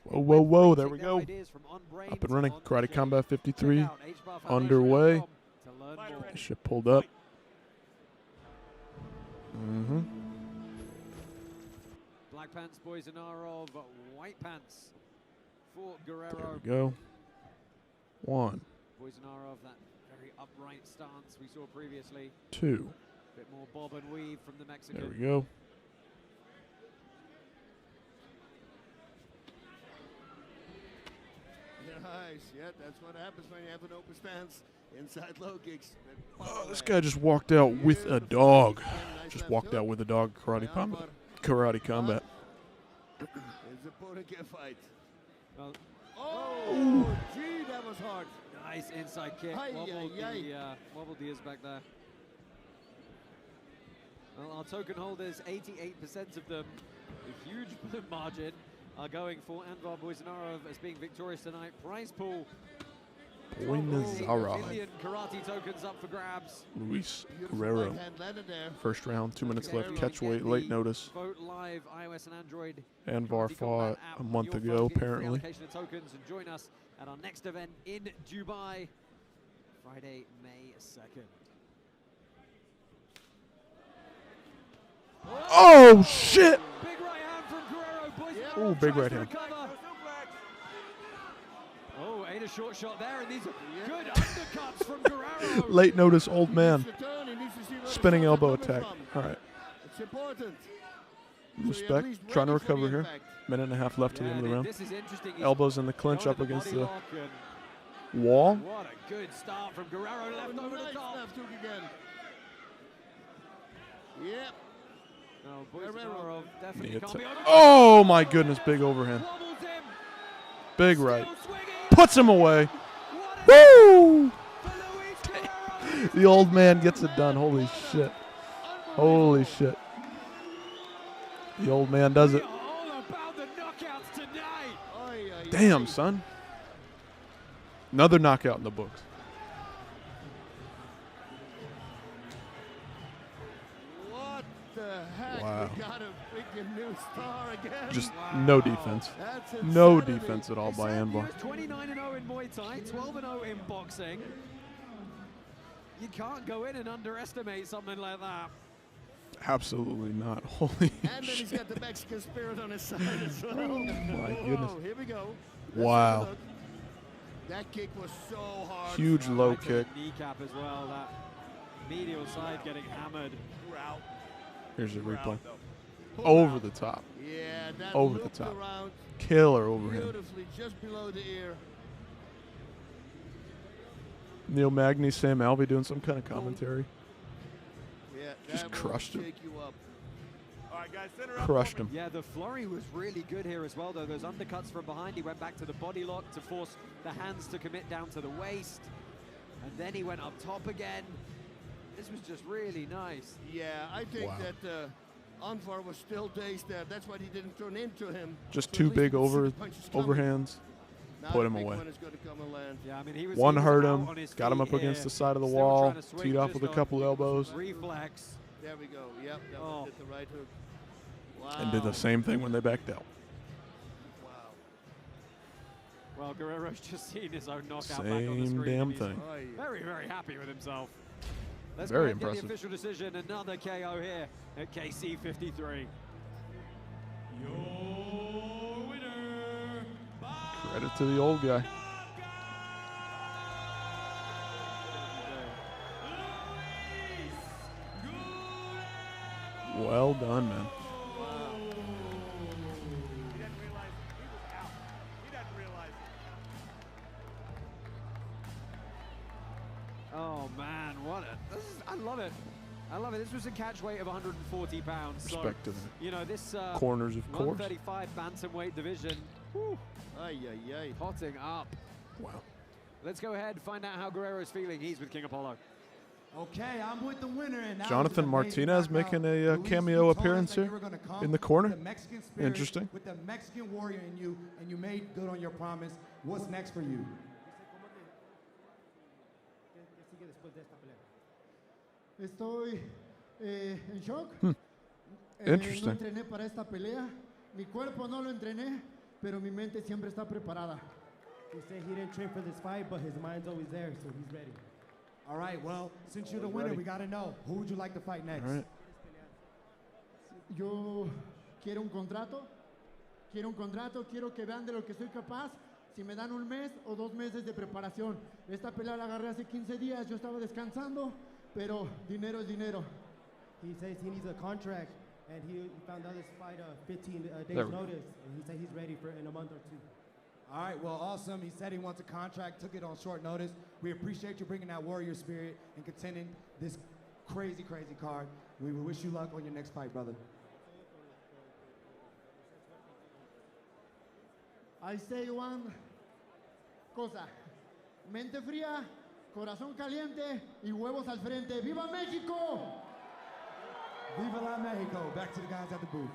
Whoa, whoa, whoa, there we go. Up and running. Karate Combat 53 underway. Ship pulled up. Black pants, Boisanarov, white pants for Guerrero. There we go. One. Boisanarov, that very upright stance we saw previously. Two. A bit more bob and weave from the Mexican. There we go. Nice. Yeah, that's what happens when you have an open stance inside low kicks. Oh, this guy just walked out with a dog. Just walked out with a dog. Karate Combat. Karate Combat. It's a Portuguese fight. Well, oh, gee, that was hard. Nice inside kick. Wobbled the ears back there. Well, our token holders, 88% of them, a huge margin, are going for Anvar Boisanarov as being victorious tonight. Prize pool. Boisanarov. Million karate tokens up for grabs. Luis Guerrero. First round, 2 minutes left. Catch weight, late notice. Vote live, iOS and Android. Anvar fought a month ago, apparently. Of tokens and join us at our next event in Dubai, Friday, May 2nd. Oh, shit! Big right hand from Guerrero. Oh, big right hand. Oh, ate a short shot there, and these are good undercuts from Guerrero. Late notice, old man. Spinning elbow attack. All right. It's important. Respect. Trying to recover here. Minute and a half left to the end of the round. This is interesting. Elbows in the clinch up against the wall. What a good start from Guerrero. Left over the top. Yep. No, Guerrero definitely can't be over. Oh my goodness, big overhand. Big right. Puts him away. Woo! The old man gets it done. Holy shit. Holy shit. The old man does it. Damn, son. Another knockout in the books. What the heck? Wow. We got a freaking new star again. Just no defense. No defense at all by Anvar. 29-0 in Muay Thai, 12-0 in boxing. You can't go in and underestimate something like that. Absolutely not. Holy and then shit. he's got the Mexican spirit on his side as well. Oh my goodness. Here we go. Wow. That kick was so hard. Huge low kick. Kneecap as well. That medial side getting hammered. Here's a replay. Over the top. Yeah, that over the top. Killer overhand. Beautifully, just below the ear. Neil Magny, Sam Alvey doing some kind of commentary. Yeah, just crushed him. All right, guys, crushed him. Yeah, the flurry was really good here as well, though. Those undercuts from behind. He went back to the body lock to force the hands to commit down to the waist. And then he went up top again. This was just really nice. Yeah, I think that Anvar was still dazed there. That's why he didn't turn into him. Just two big overhands. Put him away. Yeah, I mean, he one was hurt out him, on his got him feet up against here. the side of the Still wall, trying to swing teed off just with a couple elbows. Reflex. There we go. Yep, that was the right hook. Wow. And did the same thing when they backed out. Wow. Well, Guerrero's just seen his own knockout back on the Same screen. damn thing. Very, very happy with himself. Let's Very go ahead and impressive. get the official decision. Another KO here at KC 53. Your winner by Credit to the old guy. Well done, man. He didn't realize he was out. He didn't realize it. Oh man, I love it. I love it. This was a catch weight of 140 pounds. Respect to the you know, this corners, of course. 135 bantamweight division. Whew, hotting up. Wow. Let's go ahead and find out how Guerrero's feeling. He's with King Apollo. Okay, I'm with the winner. And Jonathan Martinez making a cameo appearance here in the corner. Interesting. With the Mexican warrior in you, and you made good on your promise. What's next for you? Estoy en shock. Interesting. No entrené para esta pelea. Mi cuerpo no lo entrené, pero mi mente siempre está preparada. He said he didn't train for this fight, but his mind's always there, so he's ready. All right, well, since you're the winner, we got to know, who would you like to fight next? All right. Yo quiero un contrato. Quiero un contrato. Quiero que vean de lo que soy capaz. Si me dan un mes o 2 meses de preparación. Esta pelea la agarré hace 15 días. Yo estaba descansando, pero dinero es dinero. He says he needs a contract, and he found out this fight 15 There days we go. notice, and he said he's ready for in a month or 2. All right, well, awesome. He said he wants a contract, took it on short notice. We appreciate you bringing that warrior spirit and contending this crazy, crazy card. We wish you luck on your next fight, brother. I say one cosa. Mente fría, corazón caliente y huevos al frente. ¡Viva México! Viva la Mexico. Back to the guys at the booth.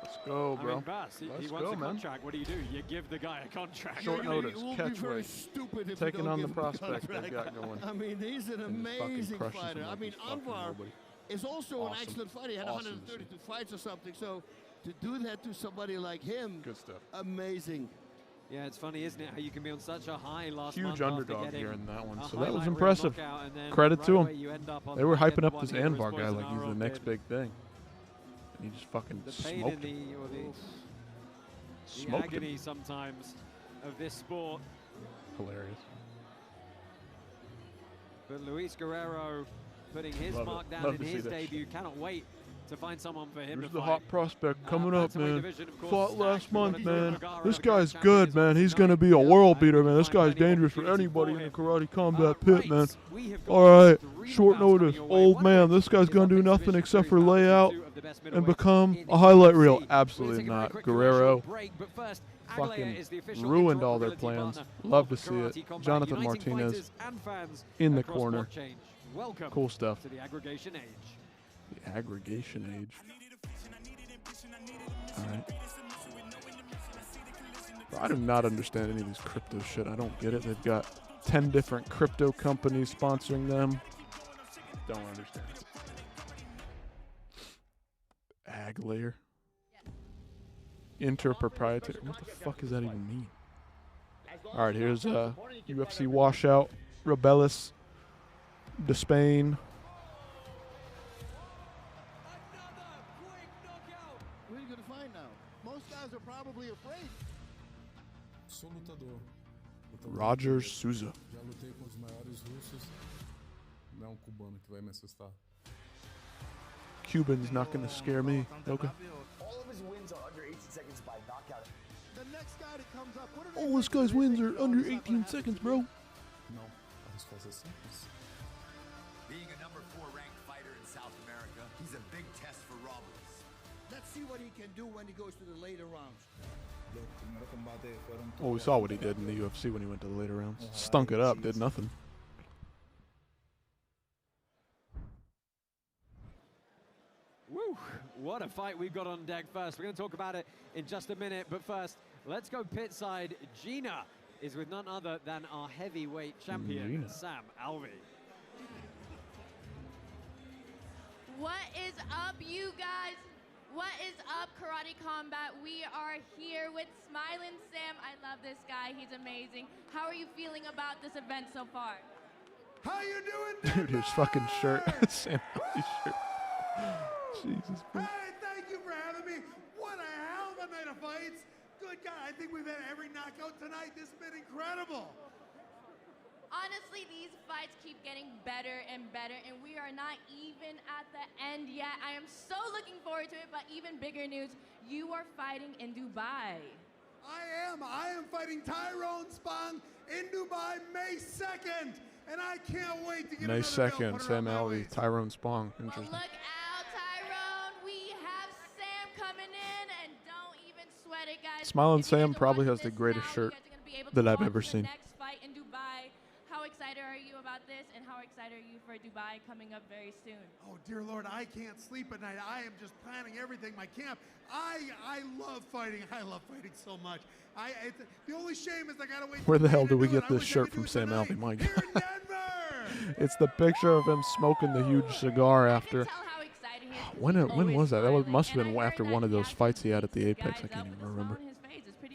Let's go, I bro. mean, Bass, he Let's wants go, a man. contract. What do? You give the guy a contract. Short It notice, will catch be very weight. stupid if Taking we don't on the give him a prospect they contract. got going. I mean, he's an And just fucking amazing crushes fighter. him I like mean, he's fucking Anwar nobody. is also Awesome. an excellent fighter. He had Awesome to 132 fights or something. So to do that to somebody like him, Good stuff. amazing. Yeah, it's funny, isn't it, how you can be on such a high last Huge month after underdog getting here in that one. a So that was highlight reel impressive. knockout, and then Credit right to away him. you end up on They were back hyping end up one this here as Anvar guy like he's Bolsonaro the next did. big thing. And he just fucking The pain smoked in him. the Smoked him. agony sometimes of this sport. Hilarious. But Luis Guerrero putting his Love it. mark down Love in to see his that debut. Cannot wait to find someone for him Here's to the fight. hot prospect coming up, bantamweight man. division, of course, Fought stacked last with month, Rodrigo man. Vergara, This the guy's champion, good, is man. on He's tonight. gonna be a Yeah, world and beater, you man. can This find guy's plenty of dangerous for opportunities anybody for in the him. karate combat pit, man. Right, we have got All right, 3 short bouts coming notice. your way. Old One man, of which this guy's is gonna our do big nothing division except for through lay out two of the best and middleweights become in a highlight UFC. reel. We're gonna Absolutely take a very not. quick Guerrero commercial break, but first, fucking Aglaya is the official ruined all their interoperability plans. partner Love of to see it. Karate Combat, Jonathan uniting Martinez fighters and fans in the across corner. blockchain. Welcome Cool stuff. to the aggregation age. The aggregation age. All right. I do not understand any of these crypto shit. I don't get it. They've got 10 different crypto companies sponsoring them. Don't understand. Ag layer. Interproprietary. What the fuck does that even mean? All right, here's UFC washout. Rebellis. Despain. Who are you going to find now? Most guys are probably afraid. Sou lutador. Rogers Souza. Já lutei com os maiores russos. Não é um cubano que vai me assustar. Cuban's not gonna scare me. Okay. All of his wins are under 18 seconds by knockout. The next guy that comes up, what are All this guy's wins are under 18 seconds, bro. Não, a resposta é simples. Being a number 4 ranked fighter in South America, he's a big test for Robles. Let's see what he can do when he goes to the later rounds. Well, we saw what he did in the UFC when he went to the later rounds. Stunk it up, did nothing. Woo! What a fight we've got on deck first. We're going to talk about it in just a minute, but first, let's go pit side. Gina is with none other than our heavyweight champion, Gina. Sam Alvey. What is up, you guys? What is up, Karate Combat? We are here with Smiling Sam. I love this guy. He's amazing. How are you feeling about this event so far? How you doing, Dude, his fucking shirt. Sam Alvey's shirt. Jesus Christ. Hey, thank you for having me. What a hell of a night of fights. Good God, I think we've had every knockout tonight. This has been incredible. Honestly, these fights keep getting better and better, and we are not even at the end yet. I am so looking forward to it, but even bigger news, you are fighting in Dubai. I am fighting Tyrone Spong in Dubai May 2nd, and I can't wait to get May another 2nd, belt put Sam around my Alvey, waist. Tyrone Spong. Well, Interesting. look out, Tyrone. We have Sam coming in, and don't even sweat it, guys. Smiling If you guys Sam are probably watching has the this greatest now, shirt you guys are gonna be able to that I've watch ever the seen. next fight in Dubai. How excited are you about this, and how excited are you for Dubai coming up very soon? Oh, dear Lord, I can't sleep at night. I am just planning everything, my camp. I love fighting. I love fighting so much. The only shame is I gotta wait. Where the till hell do we May to get do it. I this wish I shirt could from do it Sam tonight. Alvey? My Here in God. Denver. It's the picture of him smoking the huge cigar I after. can tell how excited he is. When He's was always that? That smiling. must have And been I after heard one that of he those fights he had at the actually Apex. I beats can't guys even up with a remember. smile on his face. Is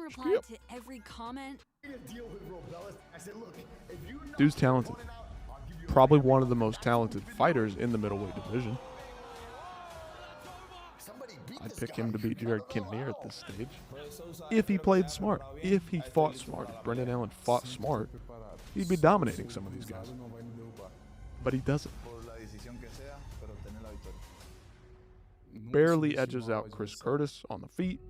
reply to every comment. Dude's talented. probably one of the most talented fighters in the middleweight division. I'd pick him to beat Jared Cannonier at this stage. If he played smart. If he fought smart. If Brendan Allen fought smart, he'd be dominating some of these guys. But he doesn't. Barely edges out Chris Curtis on the feet.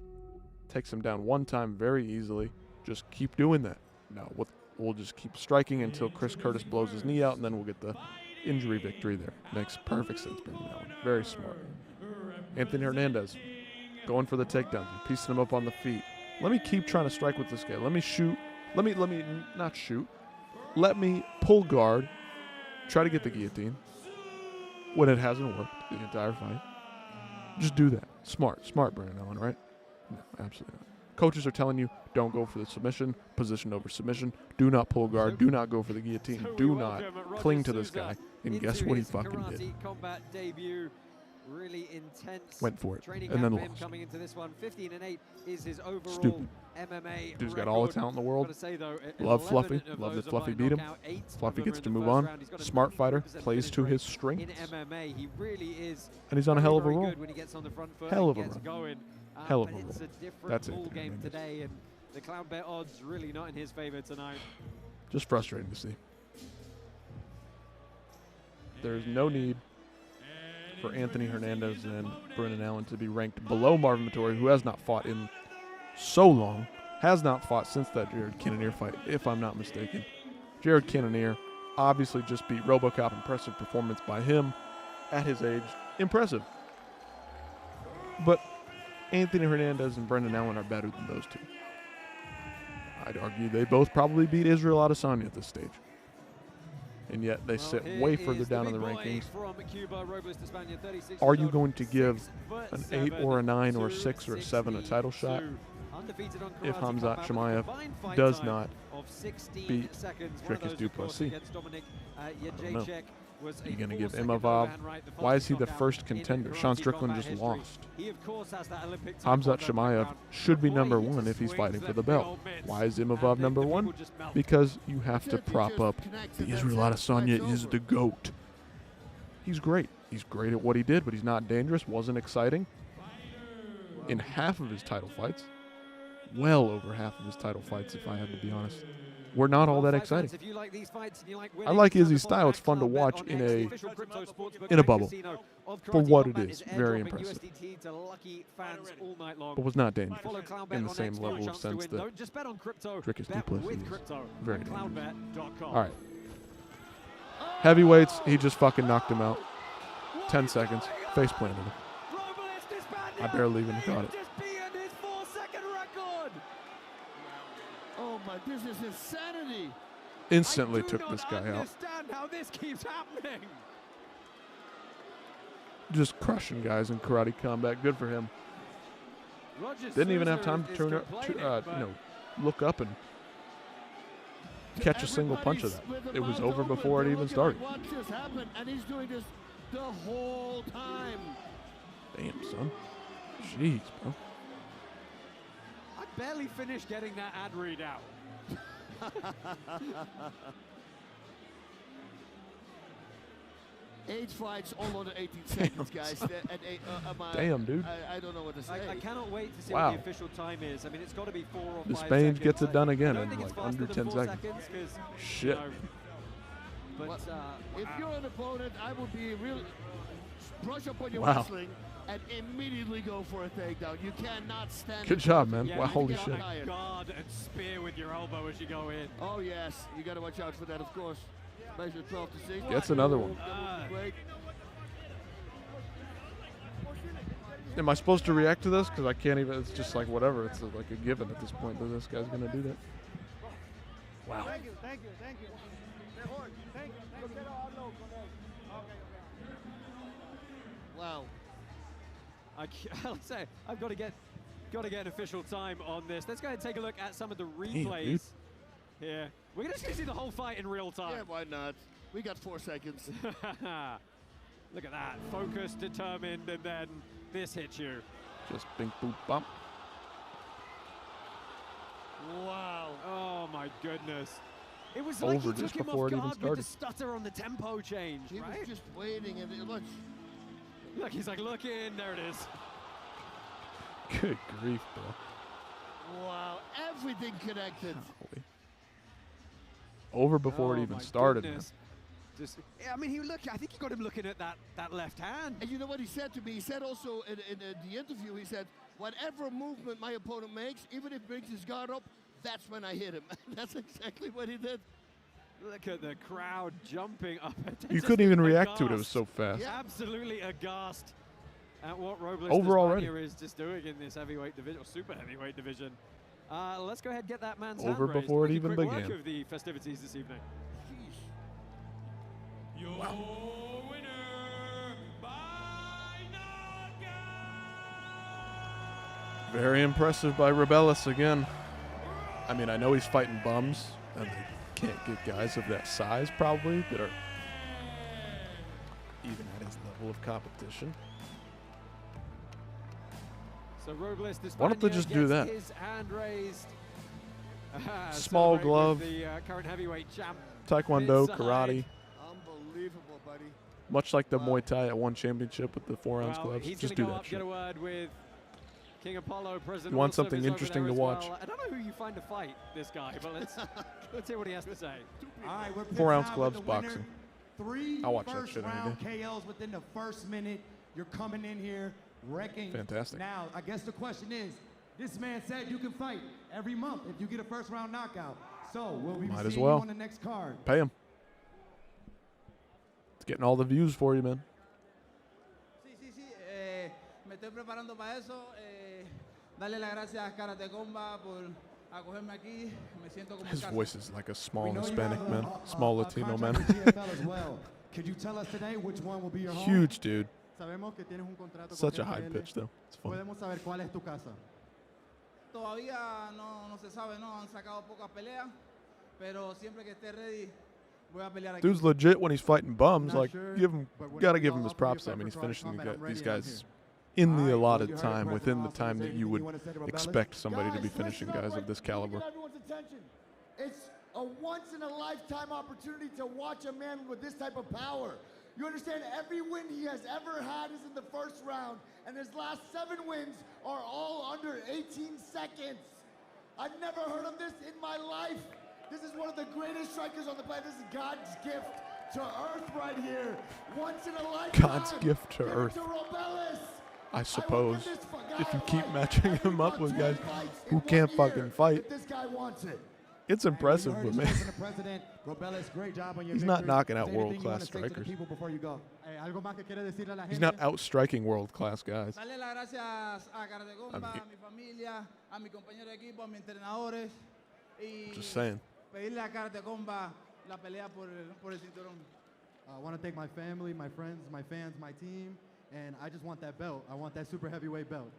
Takes him down one time very easily. Just keep doing that. No, we'll just keep striking until Chris Curtis blows his knee out, and then we'll get the injury victory there. Makes perfect sense, Brendan Allen. Very smart. Anthony Hernandez going for the takedowns, piecing him up on the feet. Let me keep trying to strike with this guy. Let me shoot. Let me not shoot. Let me pull guard. Try to get the guillotine when it hasn't worked the entire fight. Just do that. Smart, Brendan Allen, right? No, absolutely not. Coaches are telling you, don't go for the submission, position over submission. Do not pull guard. Do not go for the guillotine. Do not cling to this guy. And guess what he fucking did? Really intense. Went for it Training and then camp lost. Coming into this one, 15-8 is his overall Stupid. MMA Dude's got record. all the talent in the world. Say, though, Love 11 Fluffy. of Love those that are by Fluffy beat him. knockout. 8 Fluffy of gets them to in the move first on. round. He's got a Smart fighter. 90% Plays finish to rate his strengths. In MMA, he really is. And he's on a hell of a very roll. good when he gets on the front foot Hell and of a gets run. going. Hell of but a it's roll. a different That's it, ball Dan game Mendes. today, and the clown bet odds really not in his favor tonight. Just frustrating to see. There's no need for Anthony Hernandez and Brendan Allen to be ranked below Marvin Vettori, who has not fought in so long. Has not fought since that Jared Cannonier fight, if I'm not mistaken. Jared Cannonier obviously just beat RoboCop. Impressive performance by him at his age. Impressive. But Anthony Hernandez and Brendan Allen are better than those two. I'd argue they both probably beat Israel Adesanya at this stage. And yet they sit way further down in the rankings. Are you going to give an 8 or a 9 or a 6 or a 7 a title shot if Khamzat Chimaev does not beat Dricus Du Plessis? I don't know. Are you going to give Imavov? Why is he the first contender? Sean Strickland just lost. Khamzat Chimaev should be number 1 if he's fighting for the belt. Why is Imavov number 1? Because you have to prop up the Israel Adesanya is the GOAT. He's great. He's great at what he did, but he's not dangerous, wasn't exciting. In half of his title fights, well over half of his title fights, if I had to be honest, were not all that exciting. I like Izzy's style. It's fun to watch in a bubble. For what it is, very impressive. But was not dangerous in the same level of sense that Dricus Du Plessis is. Very dangerous. All right. Heavyweights, he just fucking knocked him out. 10 seconds. Face planted him. I barely even caught it. Oh my, this is insanity. Instantly took this guy out. I understand how this keeps happening. Just crushing guys in karate combat. Good for him. Didn't even have time to turn up, look up and catch a single punch of that. It was over before it even started. Watch this happen, and he's doing this the whole time. Damn, son. Jeez, bro. I barely finished getting that ad read out. 8 fights, all under 18 seconds, guys. Damn, dude. I don't know what to say. I cannot wait to see Wow. what the official time is. I mean, it's got to be 4 or 5 The seconds. Spain gets it done again I don't in think it's like faster under than 10 4 seconds. 'cause, Shit. But if you're an opponent, I would be real. Brush up on your Wow. wrestling and immediately go for a takedown. You cannot stand. Good job, man. yeah, Wow, you holy get shit. a guard and spear with your elbow as you go in. Oh yes, you got to watch out for that, of course. Measure 12 to 6. Gets another one. Great. Am I supposed to react to this? Because I can't even. It's just like whatever. It's like a given at this point that this guy's going to do that. Wow. Thank you, thank you, thank you. Thank you. Wow. I'll say I've got to get an official time on this. Let's go ahead and take a look at some of the dude. replays here. We're just going to see the whole fight in real time. Yeah, why not? We got 4 seconds. Look at that. Focused, determined, and then this hits you. Just bing, boop, bump. Wow. Oh my goodness. It was like over he just took him before off it even guard with the started. stutter on the tempo change, He right? was just waiting, and look. Look, he's like, look in, there it is. Good grief, bro. Wow, everything connected. Golly. Over before it Oh, even my started. Man. goodness. Just, yeah, I mean, I think he got him looking at that left hand. And you know what he said to me? He said also in the interview, he said, whatever movement my opponent makes, even if he brings his guard up, that's when I hit him. That's exactly what he did. Look at the crowd jumping up. You couldn't even react to it. It was so fast. Yeah. Absolutely aghast at what Robles Over already. is just doing in this heavyweight division, or super heavyweight division. Let's go ahead and get that man's Over hand raised. before it Make a even quick began. work of the festivities this evening. Your winner by knockout. Very impressive by Rebellis again. I mean, I know he's fighting bums, and they can't get guys of that size probably that are even at his level of competition. So Robles, Why don't they just do that? His hand raised. Small Celebrating glove. with the current heavyweight champ. Taekwondo, Inside. karate, Unbelievable, buddy. much like the Muay Thai at one championship with the 4-ounce Well, gloves. he's Just gonna do go that up, shit. get a word with King Apollo, President. You want Wilson something is over interesting there to as watch? well. I don't know who you find to fight this guy, but let's hear what he has to say. All right, we're 4-ounce pissed out gloves, with the winner. boxing. 3 I'll watch that first shit any round day. KOs within the first minute. You're coming in here wrecking. Fantastic. Now, I guess the question is, this man said you can fight every month if you get a first round knockout. So, will we Might be as seeing well. you on the next card? Pay him. It's getting all the views for you, man. Sí, me estoy preparando para eso. Darle las gracias a Karate Comba por acogerme aquí. Me siento como en His casa. voice is like a small We know you Hispanic have man, small Latino man. contract with TFL as well. Could you tell us today which one will be your home? Huge dude. Sabemos que tienes un contrato Such a con high TFL. pitch, though. It's fun. Podemos saber cuál es tu casa. Todavía no se sabe, no han sacado pocas peleas, pero siempre que esté ready voy a pelear aquí. Dude's legit when he's fighting bums. Not Like, sure, give him, but when gotta we give all him his up for props. your I mean, he's Karate finishing Combat, I'm these ready, I'm guys here. in All the right, allotted you heard time, President within the Austin. time Is that there you anything would wanna say to Rebellis? expect somebody to be Guys, finishing listen up guys right of this quick. Let me caliber. get everyone's attention. It's a once-in-a-lifetime opportunity to watch a man with this type of power. You understand, every win he has ever had is in the first round, and his last 7 wins are all under 18 seconds. I've never heard of this in my life. This is one of the greatest strikers on the planet. This is God's gift to Earth right here. Once in a lifetime. God's gift to Give it Earth. to Rebellis. I I suppose will give this guy if you a keep fight matching every him up month, with 20 guys fights who in can't 1 fucking year, fight, if this guy wants it. it's impressive, Hey, but you heard man, the President, Rebellis, great job on your he's not victory. knocking out Is there anything you world-class wanna say to the strikers. people before you go? Algo más que quiere decirle a la gente. He's not outstriking world-class guys. Darle las gracias a Karate Comba, I'm a mi familia, a mi compañero de equipo, a mis entrenadores y Just saying. pedirle a Karate Comba la pelea por el cinturón. I want to thank my family, my friends, my fans, my team, and I just want that belt. I want that super heavyweight belt.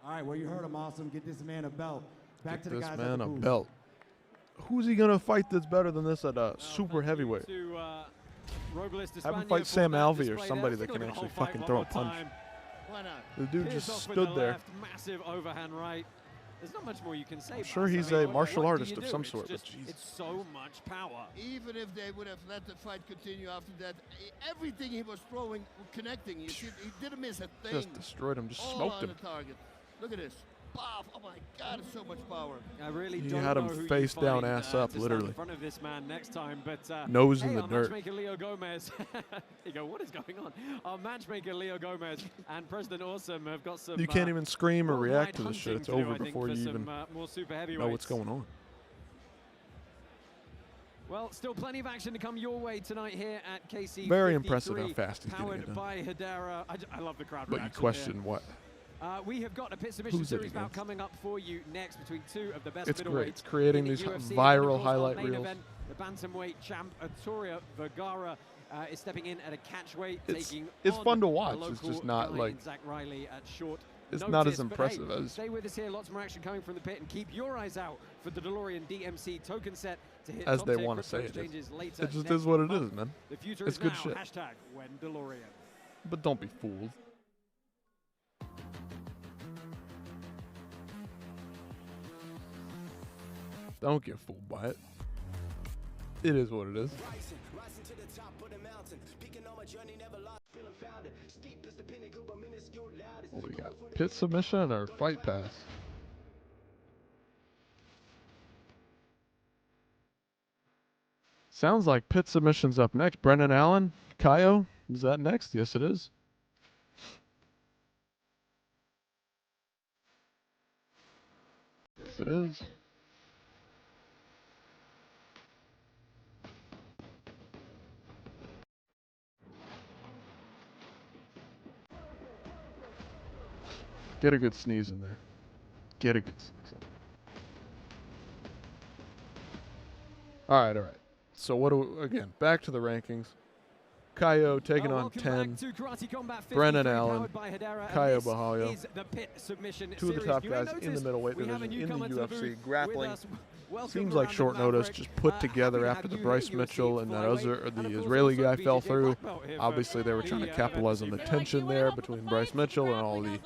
All right, well, you heard him, Awesome. Get this man a belt. Back to Get the this guys man at the a booth. belt. Who's he gonna fight that's better than this at a super Thank you heavyweight? to, Robles Have him Espana fight for Sam that Alvey or display somebody there. that Let's can look at the actually whole fight fucking one throw a more punch. time. Why not? The dude Pierce just off with stood the there. left, massive overhand right. There's not much more you can say. I'm Bas. sure I he's mean, a what martial do artist you of do? some It's sort, but just- Jesus. it's so much power. Even if they would have let the fight continue after that, everything he was throwing, connecting, he didn't miss a thing. Just destroyed him, just All smoked on him. the target. Look at this. Bob. Oh my God, it's so much power. I really He don't had him know who you face down, find, ass up, to stand literally. in front of this man next time, but Nose hey, in the our dirt. matchmaker Leo Gomez. You go, what is going on? Our matchmaker Leo Gomez and President Awesome have got some. You can't even scream or worldwide react to this shit. hunting It's to do, over I think, before for you some, even more super know heavyweights. what's going on. Well, still plenty of action to come your way tonight here at KC. Very impressive how fast he's getting powered it done. by Hedera. I love the crowd But you reaction question here. what? We have got a pit submission Who's it series bout against? coming up for you next between 2 of the best It's middleweights. great. It's creating in these UFC. And of viral course, our highlight main reels. event, the bantamweight champ Arturia Vergara is stepping in at a catchweight, taking It's on fun to a watch. It's local just not guy like in Zach Riley at short it's notice. not as But impressive hey, as stay with us here. Lots more action coming from the pit, and keep your eyes out for the DeLorean DMC token set to hit as top they tier want to crypto say it is. exchanges later It just next is what it month. is, man. The future It's is good now. shit. Hashtag when DeLorean. But don't be fooled. Don't get fooled by it. It is what it is. What we got? Pit submission or fight pass? Sounds like pit submission's up next. Brendan Allen, Caio, is that next? Yes, it is. Yes, it is. Get a good sneeze in there. Get a good sneeze in there. All right. So what do we, again, back to the rankings. Caio taking on 10. Brendan Allen, Caio Borralho. Two of the top guys in the middleweight division in the UFC. Grappling seems like short notice, just put together after the Bryce Mitchell and the Israeli guy fell through. Obviously, they were trying to capitalize on the tension there between Bryce Mitchell and all the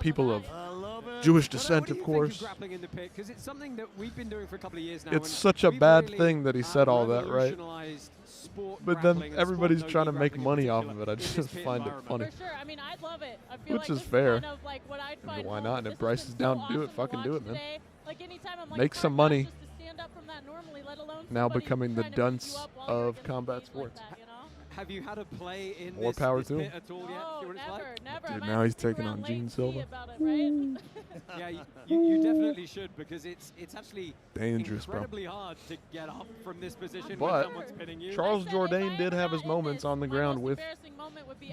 people of Jewish descent, of course. It's such a bad thing that he said all that, right? But then everybody's trying to make money off of it. I just find it funny. For sure. I mean, I'd love it. I feel Which like is fair. Kind of like what I'd find Why home. not? And if This Bryce has is been down so to do it, awesome fucking do it, man. today. Like anytime I'm like, Make some money. just to stand up from that normally, let alone Now somebody becoming the trying to beat you dunce up while you're of against a combat game sports. Like that, you know? Have you had a play in More this, power this to pit him. at all yet? Oh, See what it's never, like? never. Dude, I might now have he's to stick taking around on late Gene and see Silva. about it, right? Yeah, you definitely should, because it's actually Dangerous, bro. incredibly hard to get up from this position when But someone's pinning you. Charles Jourdain did have his moments on the ground with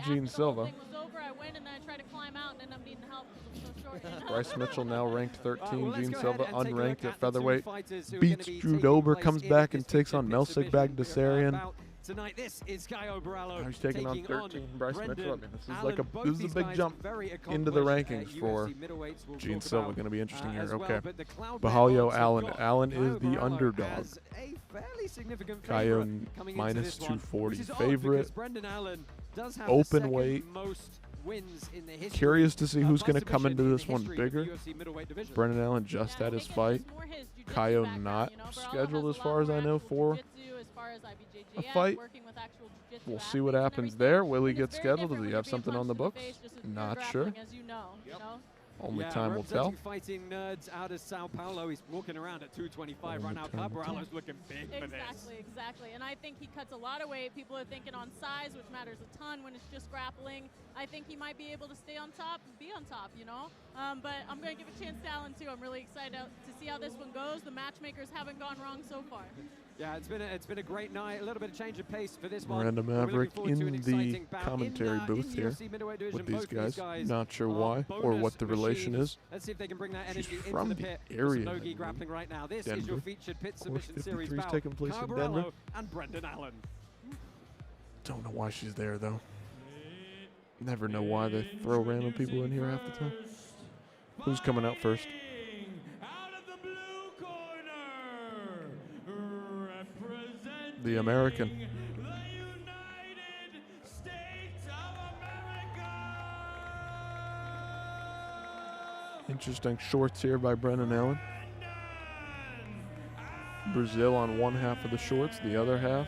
Gene Silva. Was over, I went and I tried to climb out and ended up needing help because I'm so short. Bryce Mitchell now ranked 13. Well, let's Gene go Silva ahead and take a unranked look at at the two featherweight. fighters who are Beats gonna be Drew taking Dober, place comes in back this and takes on pit Melsik submission Bagdasaryan. bout tonight, this is Caio Borralho. Now he's taking on 13 Bryce Brendan Mitchell. I mean, this is Allen. like Both this is these a big guys jump very into the accomplished, rankings for UFC middleweights we'll Gene talk Silva. about, Going to be interesting here. as Okay. well, but the cloud Borralho, odds have Allen. got Allen Caio is the Borralho underdog. as a fairly significant Caio favorite coming into minus this one, 240. which is odd Favorite. because Brendan Allen does have the Open second weight. most wins in the history. Curious to see who's by going to come submission into in this the one history of the bigger. UFC middleweight division. Brendan Allen just had his fight. Caio not scheduled, as far as I know, for a fight. We'll see what happens there. Will he get scheduled? Does he have something on the books? Not sure. Only time will tell. Fighting nerds out of Sao Paulo. He's walking around at 225 right now. Caio Borralho's looking big for this. Exactly. And I think he cuts a lot of weight. People are thinking on size, which matters a ton when it's just grappling. I think he might be able to stay on top and be on top, you know? But I'm going to give a chance to Allen, too. I'm really excited to see how this one goes. The matchmakers haven't gone wrong so far. Yeah, it's been a great night. A little bit of change of pace for this one. Miranda Maverick in the commentary booth here with these guys. Not sure why or what the relation is. Let's see if they can bring that She's energy from into the the pit. area. No-gi grappling right now. This Denver. is your featured pit Of course, submission series 53 's bout. taking place Caio in Denver. Borralho and Brendan Allen. Don't know why she's there, though. Never know why they throw random people in here half the time. Who's coming out first? Out of the blue corner, representing The American. the United States of America. Interesting shorts here by Brendan Allen. Brazil on one half of the shorts, the other half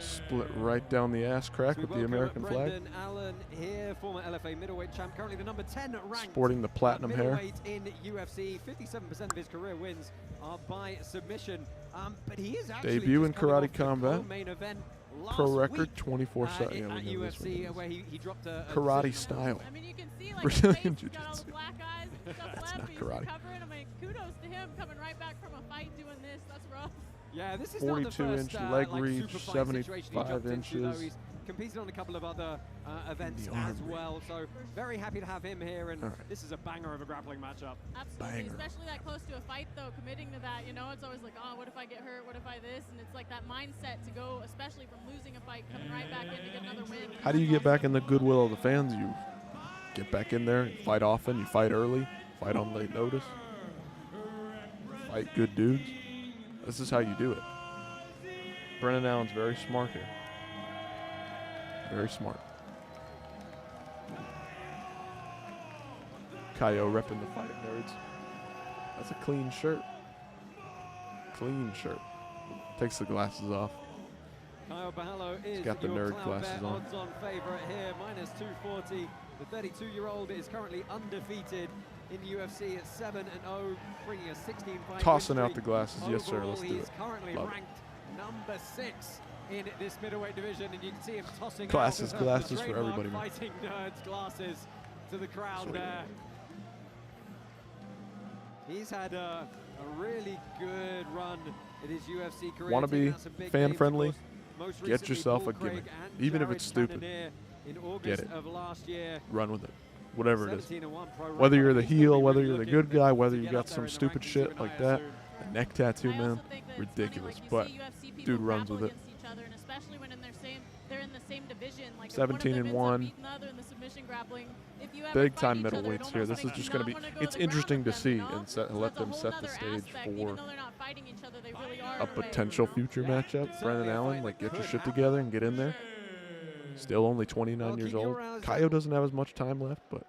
split right down the ass crack So with we the welcome American flag. Brendan Allen here, former LFA middleweight champ, currently the number 10 ranked. Sporting the platinum hair. middleweight in UFC. 57% of his career wins are by submission. But he is actually Debut in just coming karate off the combat. co-main event Pro last record week, 24-7. Yeah, at we know this UFC, one. where he dropped a Karate decision. style. I mean, you can see like Brazilian his face, he's got all the jiu-jitsu. black eyes and stuff That's left, not but he's karate. recovering. I mean, kudos to him coming right back from a fight doing this. That's rough. Yeah, this is not the 42-inch first, leg like, reach, super fight situation he 75 jumped into, though. inches. He's competed on a couple of other events the as arm well, so very happy to have him here, and All right. this is a banger of a grappling matchup. Absolutely, Banger. especially that close to a fight, though, committing to that, you know, it's always like, oh, what if I get hurt? What if I this? And it's like that mindset to go, especially from losing a fight, coming right back in to get another win. How do you get back in the goodwill of the fans? You get back in there, you fight often, you fight early, fight on late notice, fight good dudes. This is how you do it. Brendan Allen's very smart here. Very smart. Caio repping the fight nerds. That's a clean shirt. Clean shirt. Takes the glasses off. Caio Borralho is got the your nerd clown glasses bet on. odds-on favorite here, minus 240. The 32-year-old is currently undefeated in UFC at 7-0, bringing a 16-fight Tossing win out the streak. glasses. Yes, sir. Overall, Let's do he's it. currently Love it. ranked number 6 in this middleweight division, and you can see him tossing Glasses, out glasses the for trademark everybody, man. Fighting Nerds glasses to the crowd Sweet. there. He's had a really good run in his UFC career. Want to taking be out some big fan names, friendly? of course. Most Get recently, yourself Paul a gimmick, Craig and even if Jared it's stupid. Cannonier in Get August it. of last year. Run with it. Whatever it is. 17-1 pro Whether you're the record. He's gonna heel, be whether really you're the looking good guy, whether to you get got up there some in the stupid rankings shit even like higher that. soon. A neck tattoo, I man. also think that it's Ridiculous. funny, like, But you see UFC people dude runs grapple with it. against each other, and especially when they're in the same division. Like, if 17 one of and them ends up 1. beating the other in the submission grappling, if you ever Big fight time each other, it middleweights here. almost This is makes just you going to not be. wanna go to It's the ground interesting with to them, see you know? and So let that's a them whole set the nother stage aspect. Even for though they're not fighting each other, they really are a in way, potential you know? future matchup. Brendan Allen, like, get your shit together and get in there. Still only 29 years old. Caio doesn't have as much time left, but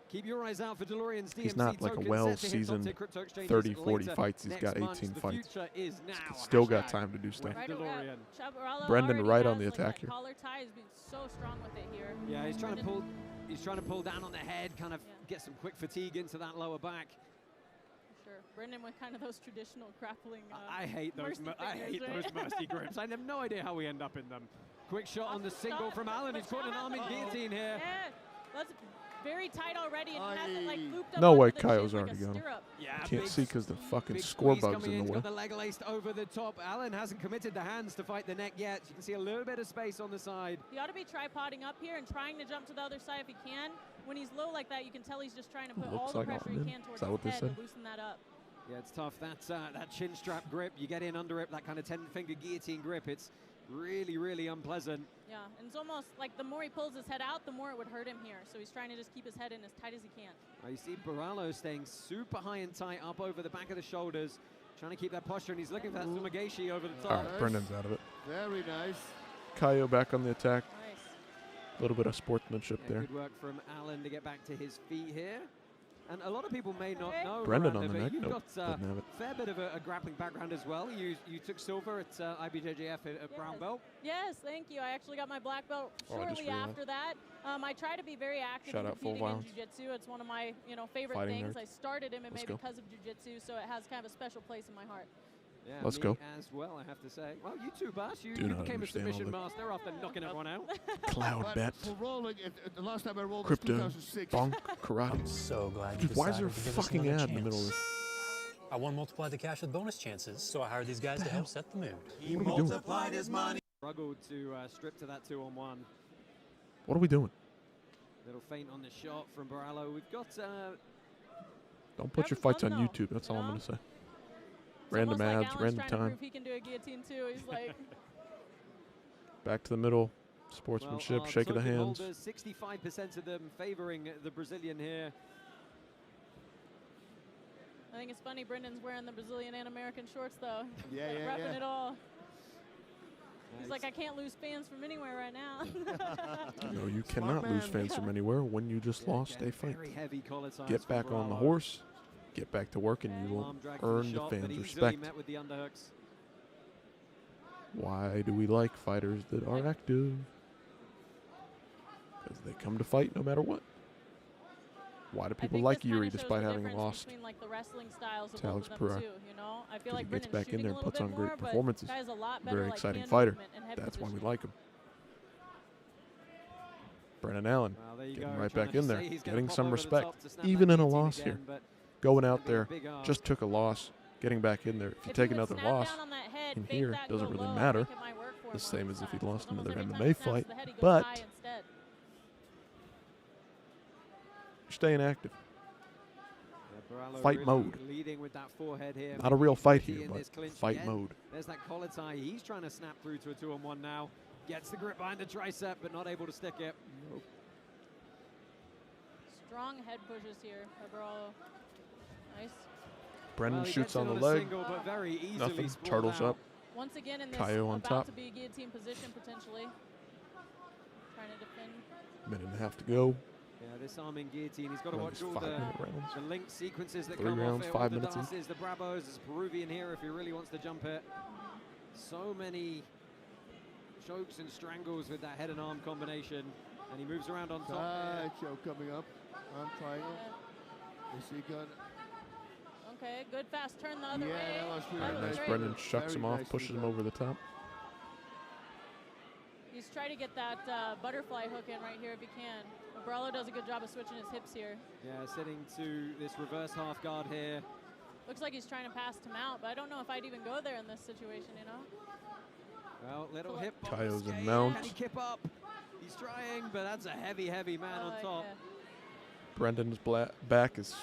Keep your eyes out for DeLorean's he's DMC not like a token well-seasoned set to hit top-tier crypto 30, exchanges 40 later fights. He's next got month. 18 The fights. future is now. Still got time to do stuff. Right, DeLorean. Chaparral Brendan already right on has, the like, attack that here. collar tie has been so strong with it here. Yeah, he's trying to Brendan- pull. He's trying to pull down on the head, kind of get some quick fatigue into that lower back. Sure. Brendan with kind of those traditional grappling. I hate those. mercy I hate fingers, those right? mercy grips. I have no idea how we end up in them. Quick shot on the single from Allen. He's caught an arm in guillotine here. Yeah, that's very tight already, and he has it like looped up No onto way, the Caio's shin like already a got him. stirrup. Yeah, Can't see because the fucking big score squeeze bug's coming in in. the He's way. got the leg laced over the top. Allen hasn't committed the hands to fight the neck yet. You can see a little bit of space on the side. He ought to be tripoding up here and trying to jump to the other side if he can. When he's low like that, you can tell he's just trying to put all Looks the like pressure he Allen. can towards Is that what they his head said? to loosen that up. Yeah, it's tough. That's that chin strap grip. You get in under it, that kind of 10-finger guillotine grip. It's really, really unpleasant. Yeah, and it's almost like the more he pulls his head out, the more it would hurt him here. So he's trying to just keep his head in as tight as he can. You see Borralho staying super high and tight up over the back of the shoulders, trying to keep that posture, and he's looking for that Sumigashi over the top. All right, Brendan's out of it. Very nice. Caio back on the attack. Nice. A little bit of sportsmanship Yeah, there. good work from Allen to get back to his feet here. And a lot of people may not know, Brendan Miranda, on the but neck? you've Nope, got doesn't have it. a fair bit of a grappling background as well. You took silver at IBJJF at Brown Belt. Yes, thank you. I actually got my black belt Oh, I just shortly realized. after that. I try to be very active Shout in out Full competing in Violence. jiu-jitsu. It's one of my favorite Fighting things. nerds. I started MMA Let's go. because of jiu-jitsu, so it has kind of a special place in my heart. Yeah, Let's me go. as well, I have to say. Well, you too, Bas. You Do not became a understand all submission that. master after knocking everyone out. Cloud But bet. for rolling, the last time I rolled was Crypto. 2006. Bonk. Karate. So glad Dude, why is there a fucking ad in the middle of this? I want to multiply the cash with bonus chances, so I hired these guys to help set the mood. What are we doing? his money. Struggled to strip to that 2-on-1. What are we doing? Little feint on the shot from Borralho. We've got Don't put your fights on YouTube. That's all I'm going to say. Random Almost like ads, Allen's random trying to time. prove he can do a guillotine too. He's like, Back to the middle. Sportsmanship, our shake of the token hands. holders, 65% of them favoring the Brazilian here. I think it's funny. Brendan's wearing the Brazilian and American shorts though. Yeah, Like, yeah, repping yeah. it all. He's like, I can't lose fans from anywhere right now. No, you cannot lose fans from anywhere when you just lost a fight. Very heavy collar ties Get from back on the Borralho. horse, get back to work, and you will Arm drag to earn the shot, but fans' easily respect. met with the underhooks. Why do we like fighters that are active? Because they come to fight no matter what. Why do I people think like this kinda Yuri shows despite the having difference lost? between like the wrestling styles of to both Alex of them Pereira? too, you know? I feel Because like he gets Brendan's back in shooting there a and little puts bit on great more, but performances. Guy's a lot better, Very like, exciting hand fighter. movement and head That's why we positioning. like him. Brennan Allen Well, there you getting go, right trying back to in there, say he's gonna getting pop some over the respect, top to snap even that in a guillotine loss again, here. but Going gonna out be a there, big ask. just took a loss, getting back in there. If you If take he would another snap loss down on that head, in fake here, that, doesn't go really low, I matter. think it might work for The him same on as both if he'd sides. lost Almost another every time MMA he snaps fight. the head, he goes But high instead. you're staying active. Yeah, Borralho Fight really mode. leading with that forehead here. Not a real fight Making here, in but this clinch fight again. mode. There's that collar tie. He's trying to snap through to a 2-on-1 now. Gets the grip behind the tricep, but not able to stick it. Strong head pushes here by Borralho. Nice. Brendan Well, he shoots gets in on the a leg. single, but very easily Nothing. sprawled Turtles out. up. Once again in this Caio on about top. to be guillotine position potentially. Trying to defend. Minute and a half to go. Yeah, this arming guillotine, he's got to One of watch these all the 5-minute rounds. link sequences that 3 come rounds, off it, 5 all the minutes each. dances, the brabos. There's a Peruvian here if he really wants to jump it. So many chokes and strangles with that head and arm combination. And he moves around on top. Choke coming up on triangle. Is he good? Okay, good fast turn the other way. That was really That was Nice. great. Brendan shucks him off, nicely pushes him done. over the top. He's trying to get that butterfly hook in right here if he can. But Borralho does a good job of switching his hips here. Yeah, sitting to this reverse half guard here. Looks like he's trying to pass him out, but I don't know if I'd even go there in this situation, you know? Well, little hip bump Caio's in escape. mount. Can he kip up? He's trying, but that's a heavy, heavy man on top. Yeah. Brendan's back is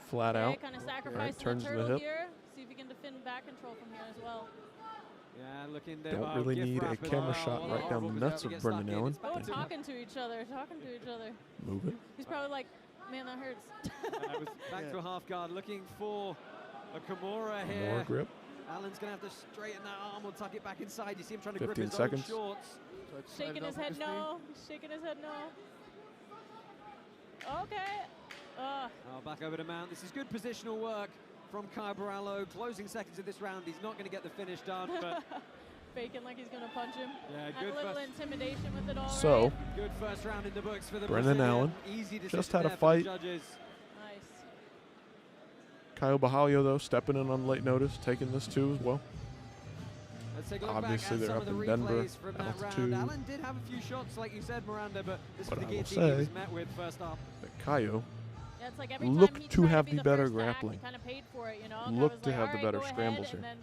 flat Okay, out. kind of All right, sacrificing the turns to the turtle hip. here. See if he can defend back control from here as well. Yeah, looking to Don't really need a camera shot right down the nuts of Brendan Allen. Oh, talking to each other, talking to each other. Move it. He's probably like, man, that hurts. Back to a half guard, looking for a Kimura here. More grip. Allen's going to have to straighten that arm or tuck it back inside. You see him trying to grip 15 his seconds. own shorts. Shaking his head no. He's shaking his head no. Okay. Oh, back over to mount. This is good positional work from Caio Borralho. Closing seconds of this round. He's not going to get the finish done, but Faking like he's going to punch him. Yeah, Had good a little first- intimidation with it all. So, right? good first round in the books for the Brendan Brazilian. Allen Easy just decision had a there for the fight. judges. Nice. Caio Borralho, though, stepping in on late notice, taking this too as well. Let's take a look Obviously, back at they're some up of the in Denver, replays from that altitude. round. Allen did have a few shots, like you said, Miranda, but this But was the I will guillotine he was say met with first up. That Caio Yeah, it's like every looked time he to tried have be the better first to act, grappling. He kind of paid for it, you know. Looked to like, have "All the right, better go ahead," scrambles and here. then,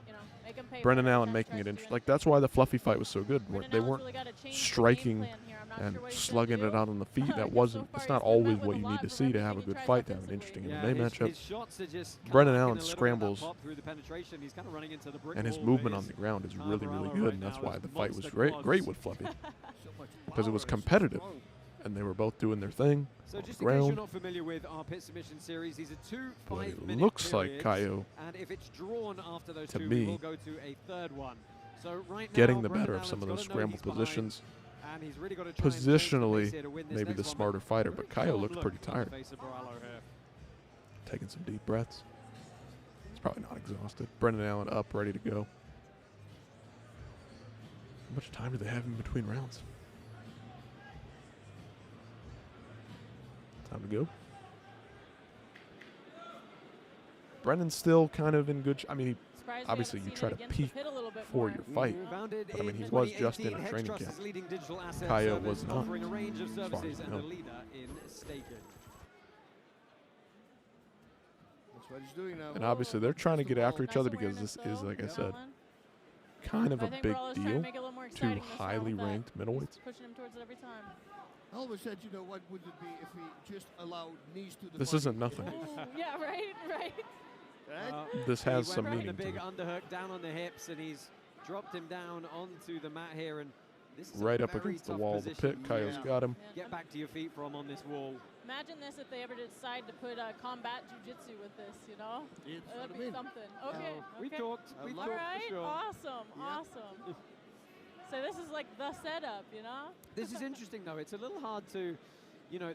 you know, make him pay Brendan for it every Allen time he making tries it to do interesting. anything. Like, that's why the fluffy fight was so good. Brendan They Allen's weren't really gotta change the game striking plan here. I'm not and sure what he's gonna slugging it do. out on the feet. That Because wasn't. so It's far not he's been always met what with you a need lot to from see to have a everything he good tries fight, to have an offensively. interesting Yeah, MMA his matchup. shots are just kind Brendan of Allen's looking a little bit of that scrambles pop through the penetration. He's kind of running into the brick and his wall, movement but on the ground is Caio really, really Borralho good, right and that's now why is the fight was monster great quads. with Fluffy. Because it was competitive, and they were both doing their thing So on just the in case you're ground. not familiar with our pit submission series, these are two But it 5-minute looks like periods, Caio, and if it's drawn after those to two, me, we will go to a third one. So right now, getting the Brendan better of some of Allen's those gotta know scramble he's behind, positions. and he's really got to try and change the pace Positionally, here to win this maybe next the one, smarter fighter, but very Caio calm looked look pretty on the tired. face of Borralho here. Taking some deep breaths. He's probably not exhausted. Brendan Allen up, ready to go. How much time do they have in between rounds? Time to go. Brendan's still kind of in good. I mean, he, Surprised we obviously haven't you seen try it to against the peak pit a little bit for more. your fight. Founded But I mean, he in was just in 2018, a training Hedge camp. Trust's leading digital asset Caio service, was not, offering a range of as far services as I and a know. leader in staking. That's what he's doing now. And obviously they're trying to get after each Nice other because awareness, this is, though, like I from said, Allen. kind of I a think big Borralho's trying to deal. make it a little more Two exciting this round highly with that. ranked middleweights. He's pushing him towards it every time. I always said, you know, what would it be if we just allowed knees to the This body? isn't nothing. Yeah, right. This he has went some for meaning the to big it. underhook down on the hips, and he's dropped him down onto the mat here. And this is Right a up very against the tough wall of the position. pit. Caio's got him. Get back to your feet from on this wall. Imagine this if they ever decide to put combat jujitsu with this, you know? It's That'd what I be mean. something. Okay. We've okay. talked. We've All talked right. for sure. Awesome. Awesome. So this is like the setup, you know? This is interesting, though. It's a little hard to, you know,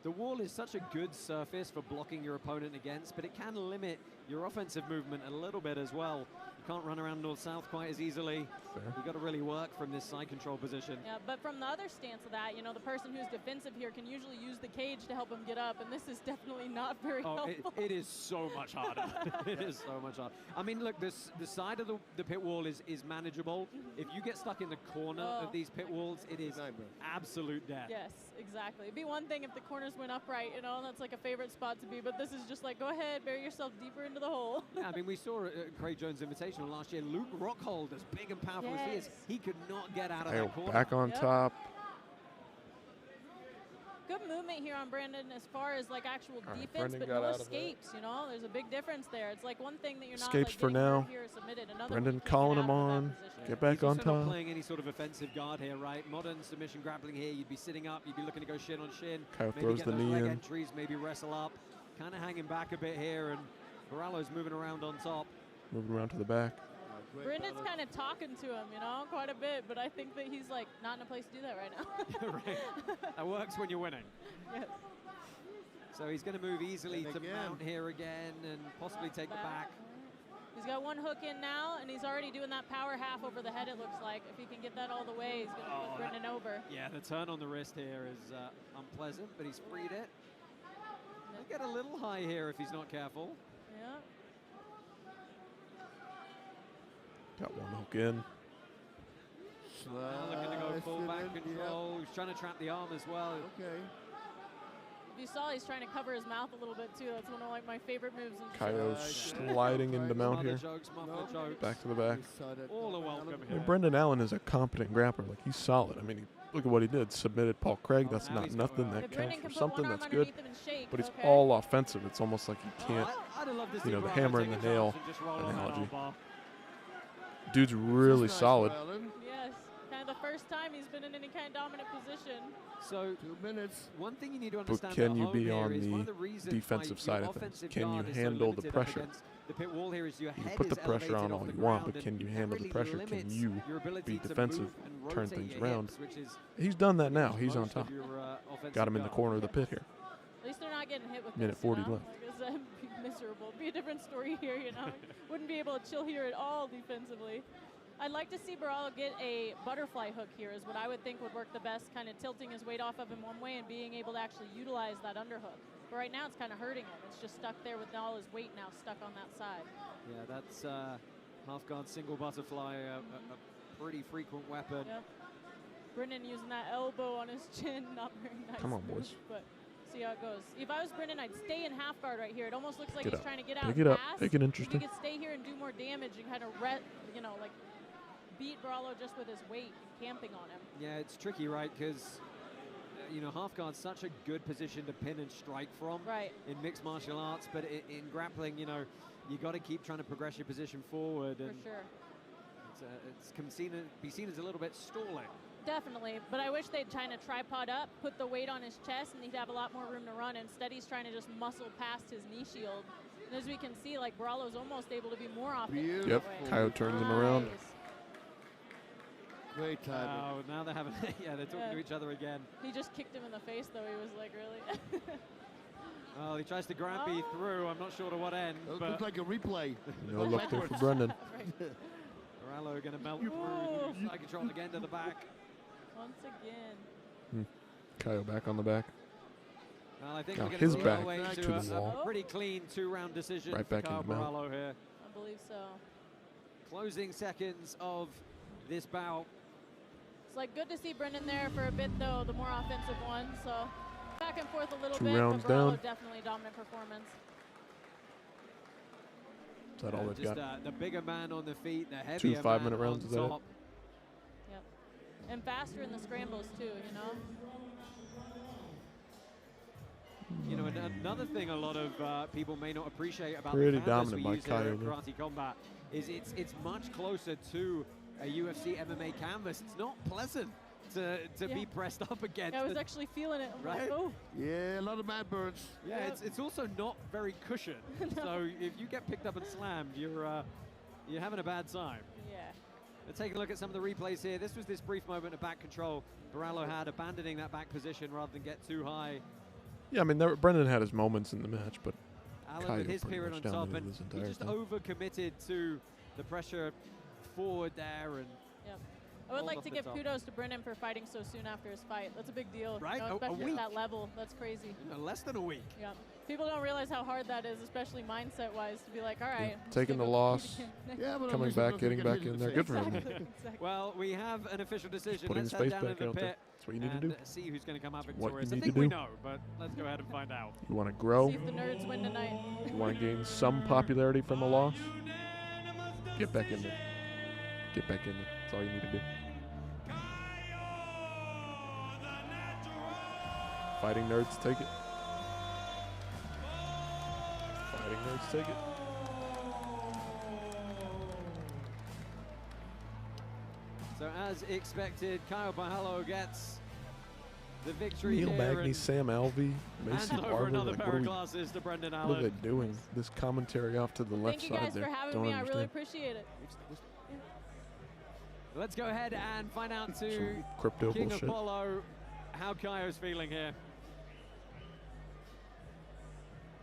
the wall is such a good surface for blocking your opponent against, but it can limit your offensive movement a little bit as well. You can't run around north-south quite as easily. Fair. You've got to really work from this side control position. Yeah, but from the other stance of that, you know, the person who's defensive here can usually use the cage to help him get up, and this is definitely not very helpful. It is so much harder. It is so much harder. I mean, look, the side of the pit wall is manageable. If you get stuck in the corner of these pit walls, it is absolute death. Yes, exactly. It'd be one thing if the corners went upright, you know, and that's like a favorite spot to be, but this is just like, go ahead, bury yourself deeper into the hole. Yeah, I mean, we saw Craig Jones Invitational last year. Luke Rockhold, as big and powerful as he is, he could not get out of that corner. Back on top. Good movement here on Brendan as far as like actual All right, defense, Brendan but got no out of it. escapes, you know? There's a big difference there. It's like one thing that you're not Escapes like for getting hurt now. here or submitted. Another Brendan one, you can't calling get him out of that on. position. Get back He's on also not top. playing any sort of offensive guard here, right? Modern submission grappling here, you'd be sitting up, you'd be looking to go shin on shin. Caio maybe throws get the those knee leg in. entries, maybe wrestle up. Kind of hanging back a bit here, and Borralho's moving around on top. Moving around to the back. Brendan's kind of talking to him, you know, quite a bit, but I think that he's like not in a place to do that right now. Right. That works when you're winning. Yes. So he's going to move easily to mount here again and possibly take the back. He's got one hook in now, and he's already doing that power half over the head, it looks like. If he can get that all the way, he's going to put Brendan over. Yeah, the turn on the wrist here is unpleasant, but he's freed it. He'll get a little high here if he's not careful. Yeah. Got one hook in. Now looking to go full back control. He's trying to trap the arm as well. Okay. If you saw, he's trying to cover his mouth a little bit too. That's one of like my favorite moves. Caio sliding into mount here. Back to the back. All are welcome I here. mean, Brendan Allen is a competent grappler. Like, he's solid. I mean, look at what he did. Submitted Paul Craig. That's not nothing. That counts for something. That's good. But it's all offensive. It's almost like he can't, you know, the hammer and the nail analogy. Dude's really solid. Yes, kind of the first time he's been in any kind of dominant position. So 2 minutes. One thing you need to But understand can about you home be here on is one of the reasons defensive why side your of things? offensive Can you guard is so handle the limited up pressure? against the pit wall here is your You head put the is pressure on elevated all off you the want, ground, but can you and handle the really pressure? Can limits you your ability be to defensive, move and turn rotate things your around? hips, which is He's done that now. against He's on most of top. your, offensive Got him in the guard. corner of the pit here. At least they're not getting hit with Minute this, you 40 know? left. Like I said, be miserable. Be a different story here, you know? Wouldn't be able to chill here at all defensively. I'd like to see Borralho get a butterfly hook here is what I would think would work the best, kind of tilting his weight off of him one way and being able to actually utilize that underhook. But right now it's kind of hurting him. It's just stuck there with all his weight now stuck on that side. Yeah, that's half guard single butterfly, a pretty frequent weapon. Yep. Brendan using that elbow on his chin, not very nice. Come on, move, boys. But see how it goes. If I was Brendan, I'd stay in half guard right here. It almost looks like Get he's up. trying to get out Pick it up. fast. Make it If interesting. he could stay here and do more damage and kind of, you know, like beat Borralho just with his weight and camping on him. Yeah, it's tricky, right? Because, you know, half guard's such a good position to pin and strike from in mixed martial arts. But in grappling, you know, you got to keep trying to progress your position forward. For And sure. be seen as a little bit stalling. Definitely, but I wish they'd kind of tripod up, put the weight on his chest, and he'd have a lot more room to run. Instead, he's trying to just muscle past his knee shield. And as we can see, like, Borralho's almost able to be more offensive. Yep, Caio turns him around. Great timing. Oh, now they're having, yeah, they're talking to each other again. He just kicked him in the face, though. He was like, really? Well, he tries to grab me through. I'm not sure to what end. It But looks like a replay. No look there for Brendan. Borralho going to melt through. Side control again to the back. Once again. Caio back on the back. Well, I think Got we're going his to see back our way to to the a wall. pretty clean 2-round decision Right for back Caio in the mount. Borralho here. I believe so. Closing seconds of this bout. It's like good to see Brendan there for a bit, though, the more offensive one. So back and forth a little 2 bit, rounds but Borralho down. definitely dominant performance. Is that all they've Just got? the bigger man on the feet, the 2 heavier 5-minute man rounds, on is that it? top. Yep. And faster in the scrambles, too, you know? You know, another thing a lot of people may not appreciate about Pretty the canvas dominant we by use here Caio at there. Karate Combat is it's much closer to a UFC MMA canvas. It's not pleasant to be pressed up against. I was it, actually feeling it. I'm right? like, oh. Yeah, a lot of mad burns. Yeah, it's also not very cushioned. So if you get picked up and slammed, you're having a bad time. Yeah. Let's take a look at some of the replays here. This was this brief moment of back control Borralho had, abandoning that back position rather than get too high. Yeah, I mean, Brendan had his moments in the match, but Allen Caio with his pretty period much on top, dominated and this he entire just thing. over-committed to the pressure forward there. And Yep. I would Hold like off to the give top. kudos to Brendan for fighting so soon after his fight. That's a big deal. Right? You know, A especially week. at that level. That's crazy. less than a week. Yeah. People don't realize how hard that is, especially mindset-wise, to be like, all right. I'm just taking the gonna loss, compete again. Yeah, but at coming least it back, doesn't getting get back hit in in the there. Good for face. him. Exactly. Well, we have an official decision. putting Let's his head face down back in the out there. pit That's what you need to and do. see who's going to come out What you victorious. I need think to we do. know, but let's go ahead and find out. You want to grow? See if the nerds win tonight. You want to gain some popularity from a loss? Get back in there. Get back in there. That's all you need to do. Fighting nerds, take it. Fighting nerds, take it. So as expected, Caio Borralho gets the victory Neil here. Magny, and Sam Alvey, Macy hands over Barber. another Like, pair what, of are glasses to Brendan what are they Allen. doing? This commentary off to the left Thank you side guys there. for having Don't me. I understand. really appreciate it. Let's go ahead and find out to crypto King bullshit. Apollo how Caio's feeling here.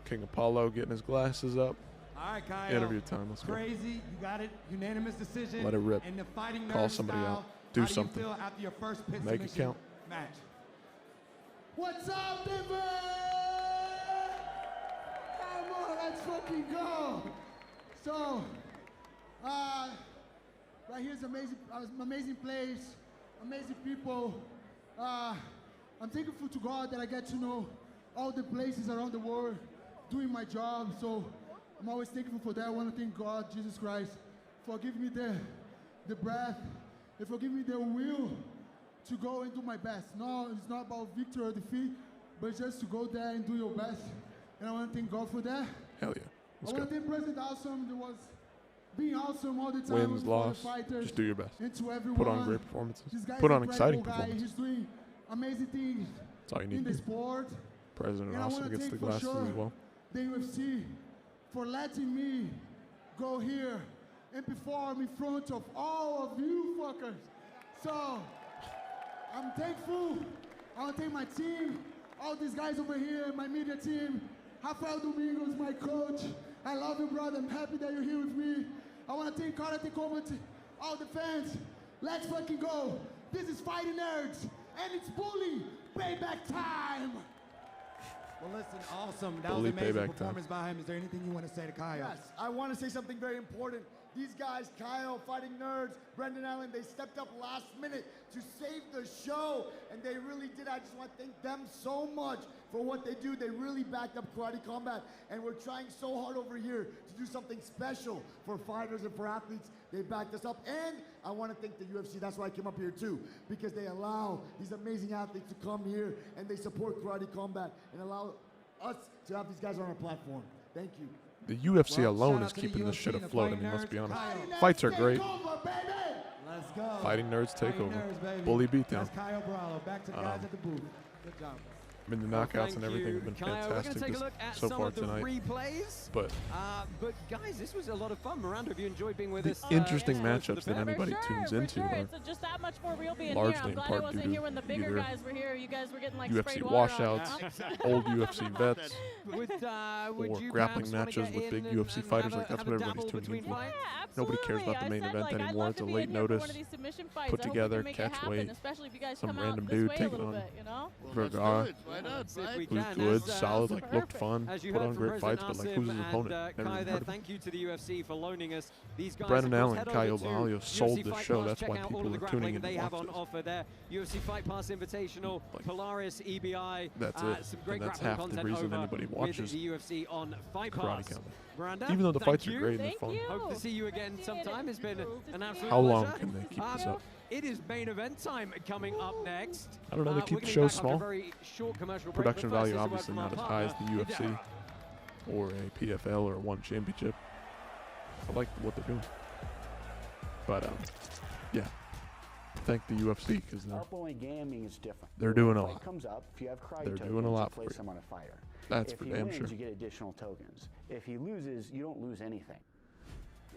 King Apollo getting his glasses up. All right, Caio. Interview time. Let's go. Crazy. You got it. Unanimous decision. Let it rip. In the fighting Call nerd somebody style, out. Do how something. Do you feel after your first pit Make it submission count. match? What's up, Denver? Come on, let's fucking go. So, right here's amazing place, amazing people. I'm thankful to God that I get to know all the places around the world doing my job. So I'm always thankful for that. I want to thank God, Jesus Christ, for giving me the breath and for giving me the will to go and do my best. No, it's not about victory or defeat, but just to go there and do your best. And I want to thank God for that. Hell yeah. Let's I want go. to thank President Awesome. There was being awesome all the time. Wins, for loss. the fighters, Just do your best. and to everyone. Put on great performances. This guy Put is on an exciting incredible guy. performances. He's doing amazing things That's all you need in to the do. sport. President And I Awesome want gets to the thank for glasses sure as well. the UFC for letting me go here and perform in front of all of you fuckers. So I'm thankful. I want to thank my team, all these guys over here, my media team. Rafael Domingos, my coach. I love you, brother. I'm happy that you're here with me. I want to thank Karate Combat, all the fans. Let's fucking go. This is Fighting Nerds, and it's bully payback time. Well, listen, awesome. That Bully was an amazing payback time. performance by him. Is there anything you want to say to Caio? Yes, I want to say something very important. These guys, Caio, Fighting Nerds, Brendan Allen, they stepped up last minute to save the show, and they really did. I just want to thank them so much for what they do. They really backed up Karate Combat, and we're trying so hard over here to do something special for fighters and for athletes. They backed us up, and I want to thank the UFC. That's why I came up here too, because they allow these amazing athletes to come here, and they support Karate Combat, and allow us to have these guys on our platform. Thank you. The UFC Well, alone shout is out to the keeping this UFC shit and the afloat. I Fighting mean, let's be Nerds. honest. Fighting Fights are great. Let's go. Fighting Nerds Fighting takeover. Nerds, baby. Bully beatdown. That's Caio Borralho. Back to the guys at the booth. Good job. I mean, the Well, knockouts and thank everything you, have been Caio. We're going to fantastic take a this- look at so some far of the tonight. replays. But But guys, this was a lot of fun. Miranda, have you enjoyed being with the us? interesting close to matchups the that finish? anybody tunes into are It's just that much more real being largely here. I'm in glad I part wasn't due here to when the bigger either guys were here. You guys were getting like UFC sprayed water washouts, on. old UFC vets, Would or you grappling perhaps wanna matches get with in big and UFC fighters. Like, that's have a what everybody's dabble tuning between into. fights? Nobody cares about the I main said, event like, I'd anymore. love It's a to be late in here for notice, one of these submission fights. put I hope we together, can make it catch happen, weight, especially if you guys some come out random this dude way a taking little on bit, you know? Vergara, Why not? Let's see if we who's can, good, as, solid, like looked perfect. fun, As you put heard on from great fights, President but like who's his Asim opponent? and, Never Caio even there, heard of him. thank you to the UFC for loaning us these guys. Brendan Of course, Allen, head Caio over to Borralho UFC sold the Fight show. Pass, That's check why out all people of the are tuning grappling in they to have watch on this. offer there. UFC Fight Pass Invitational, Polaris, EBI. That's it. Some great And that's grappling half the content reason over anybody with watches the UFC on Fight Karate Pass. Combat. Miranda, Even though the thank fights are you. great and they're fun. Hope to see you again sometime. It's been an absolute How long pleasure. can they keep this up? It is main event time coming up next. I don't know, they We're keep the gonna be show back after a small. very short commercial break, Production but first, value here's a word obviously from our not as high as the partner, UFC Idara. or a PFL or one championship. I like what they're doing. But yeah, thank the UFC because Up-only gaming is different. they're doing a When lot. comes up, if you have Cry They're tokens, doing a lot you for place you. them on a fighter. That's if for he damn wins, sure. you get additional tokens. If he loses, you don't lose anything.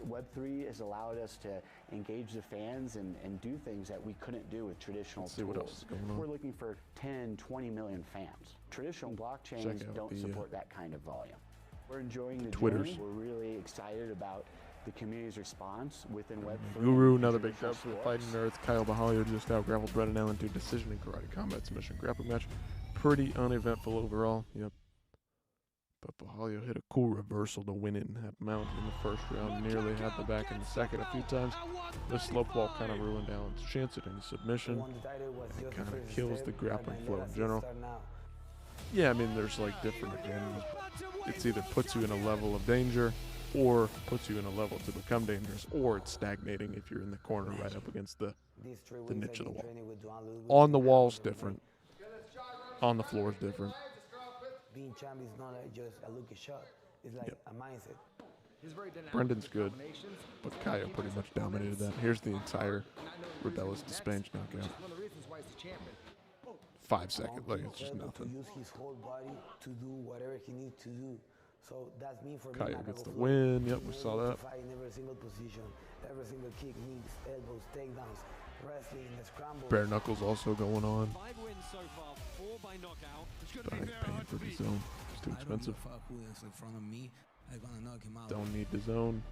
Web3 has allowed us to engage the fans and do things that we couldn't do with traditional Let's see tools. what else is going on. We're looking for 10, 20 million fans. Traditional blockchains Check out don't the, support that kind of volume. We're enjoying the Twitters. journey. We're really excited about the community's response within Web3. Guru, and another big traditional dub for the sports. Fighting Nerds. Caio Borralho just out-grappled Brendan Allen to decision in Karate Combat submission grappling match. Pretty uneventful overall. Yep. But Borralho hit a cool reversal to win it and have Mount in the first round. Nearly had the back in the second a few times. The slope wall kind of ruined Allen's chance at any submission. It kind of kills the grappling flow in general. Yeah, I mean, there's like different, again, it's either puts you in a level of danger or puts you in a level to become dangerous, or it's stagnating if you're in the corner right up against the niche of the wall. On the wall's different. On the floor is different. Being champ is not like just a lucky shot. It's like a mindset. Brendan's good, but Caio pretty much dominated that. Here's the entire Rebellis Despange knockout. 5 seconds, like it's just Able to nothing. use his whole body to do whatever he needs to do. So that's me for me. Caio like, gets I go the flow. win. Yep, we You saw know, that. to fight in every single position, every single kick, knees, elbows, takedowns, wrestling, the scramble. Bare knuckles also going on. 5 wins so far, 4 by knockout. But I paid for the zone. It's too expensive. Fuck who is in front of me. I'm gonna knock him out. Don't need the zone.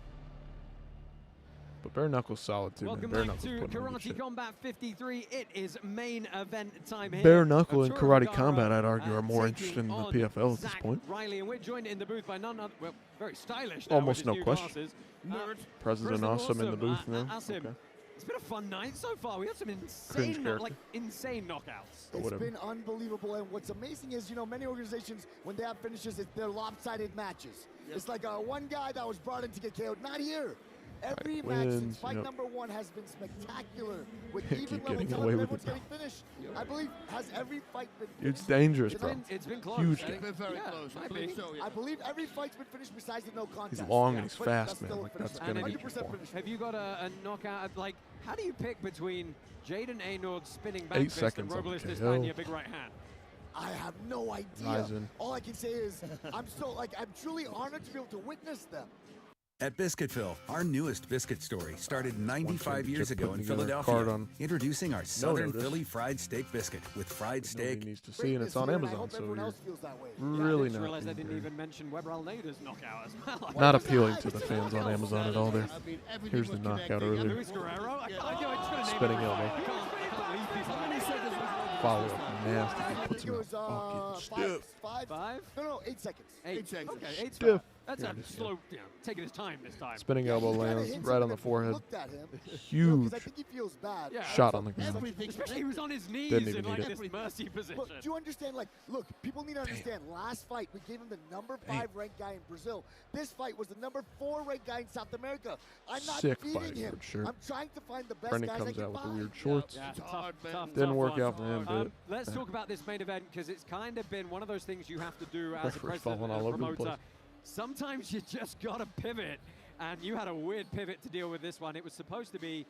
But bare knuckles solid too, man. Welcome Bare back knuckles to putting on good Karate shit. Combat 53. It is main event time here. Bare knuckle and Arturo karate Vergara, combat, I'd argue, are more taking interested in the on PFL at this Zach point. Riley, and we're joined in the booth by none other, well, very stylish now Almost with his no new question. glasses. President Awesome in the booth now. Asim, Okay. it's been a fun night so far. We had some Cringe insane, character. insane knockouts. But It's whatever. been unbelievable, and what's amazing is, you know, many organizations, when they have finishes, they're lopsided matches. It's like one guy that was brought in to get KO'd. Not here. Every match since wins, fight yep. number 1 has been spectacular. With Keep even level getting talent, away with everyone's it. getting finished. I believe, has every fight been It's finished? dangerous, bro. It's been close. Huge I game. think. very Yeah, close. I might believe be. so, yeah. I believe every fight's been finished besides the no contest. He's long Yeah, and he's but fast, that's man. still a Like, finish. that's gonna be 100% fun. finish. Have you got a knockout? Like, how do you pick between Jaden Aynord's spinning back 8 fist seconds and on Robles KO. Espana big right hand? I have no idea. Ryzen. All I can say is I'm truly honored to be able to witness them. At Biscuitville, our newest biscuit story started 95 years just ago putting in together a card Philadelphia. on Introducing our Southern notice. Philly fried steak biscuit with fried Nobody steak. needs to see, and it's on Greatness here, and I Amazon, hope so everyone you're else feels that way. really I just not realized I didn't being even mention Weber Alneida's knockout as well. not appealing to the fans on Amazon at all there. I mean, everything Here's the was knockout connecting. earlier. Luis Guerrero? I just gonna name Spinning it. elbow. I can't leave people out. Follow up nasty. He I puts think him it out was fucking stiff. five? No, 8 seconds. 8 seconds. Okay, 8 Stiff. That's Yeah, a it is, slow, taking his time this time. Spinning elbow He kinda lands hits right him on the and forehead. looked at him. Huge. Because I think he feels bad. Yeah. Shot on the ground. Everything. Especially he was on his knees Didn't even in like need it. this mercy position. Look, do you understand? Like, look, people need to understand. Last fight, we gave him the number 5 ranked guy in Brazil. This fight was the number 4 ranked guy in South America. I'm not Sick beating fight, him. for sure. I'm trying to find the best Brendan guys I comes can out with the find. weird shorts. Yeah, It's tough, hard, man. tough, Didn't tough work one. out for him, did it? Let's talk about this main event because it's kind of been one of those things you have to do as a Referee's president falling and all a over the promoter. place. Sometimes you just got to pivot, and you had a weird pivot to deal with this one. It was supposed to be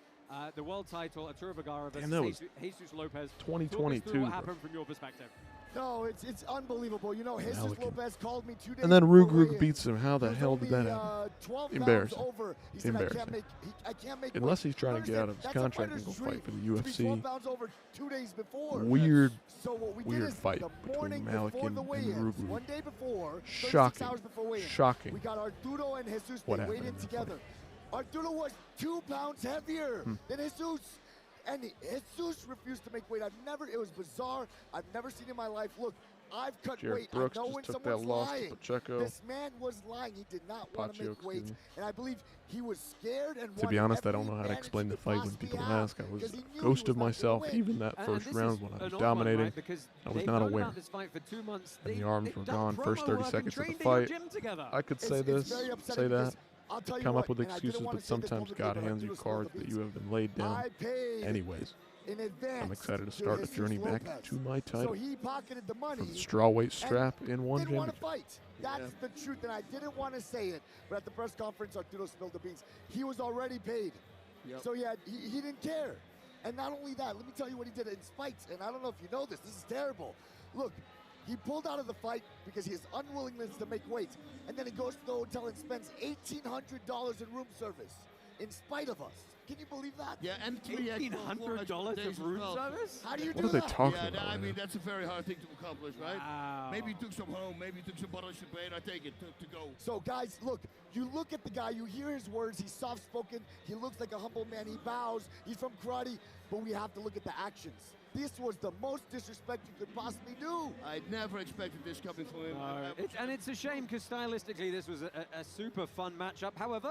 the world title, Arturo Vergara versus Damn, that was Jesus Lopez. 2022, Talk us through what bro. happened from your perspective. No, it's unbelievable. You know, Jesus Pelican. Lopez called me 2 days And then before Rugrug weigh-in. beats him. How the He was hell did that only, happen? 12 Embarrassing. pounds over. He said, Embarrassing. I can't make Unless weight. he's trying You to get out of his understand? contract and That's go a fight for the fighter's dream, to be 12 UFC. pounds over 2 days before. Weird, So what we weird did is fight the between morning Malik before and the weigh-ins, Rugrug. one day before, 36 Shocking. hours before weigh-in, Shocking. we got Arturo and Jesus. What They happened weighed in in that together. Arturo was 2 pounds heavier than Jesus. And Jesus refused to make weight. It was bizarre. I've never seen in my life. Look, I've cut Jared weight. Brooks I know just when took that someone's loss to lying. Pacheco. This man was lying. He did not want to Pacheco, make weight. excuse me. And I believe he was scared and To be wanted honest, I don't every know how to advantage explain he the could fight when possibly people have, ask. I was 'cause he knew he ghosted was not gonna myself win. even that And first this round is when I an was odd one, dominating. right? Because I was they've not known aware. about this fight for 2 months. And the They- arms they've were done gone. promo First 30 work and seconds of the trained in your fight. gym together. I could say It's this, very upsetting say that, because I'll tell you come what, up with and I didn't excuses, wanna but say this sometimes publicly, God but hands you Arturo spilled cards the that beans. you have been laid down I paid anyways. in advance. I'm excited to to start the Jesus journey back Lopez. to my So title. he pocketed the money. From the strawweight and strap in one didn't want to championship. fight. That's the truth, and I didn't want to say it, but at the press conference, Arturo spilled the beans. He was already paid. So yeah, he didn't care. And not only that, let me tell you what he did in spite, and I don't know if you know this. This is terrible. Look, he pulled out of the fight because he has unwillingness to make weight, and then he goes to the hotel and spends $1,800 in room service in spite of us. Can you believe that? Yeah, and $1,800 of room service? How do you What do are they that? talking Yeah, about I right mean, now? that's a very hard thing to accomplish, right? Wow. Maybe he took some home, maybe he took some bottle of champagne. I take it to go. So guys, look, you look at the guy, you hear his words, he's soft-spoken, he looks like a humble man, he bows, he's from karate, but we have to look at the actions. This was the most disrespect you could possibly do. I never expected this coming from him. And it's a shame because stylistically this was a super fun matchup. However,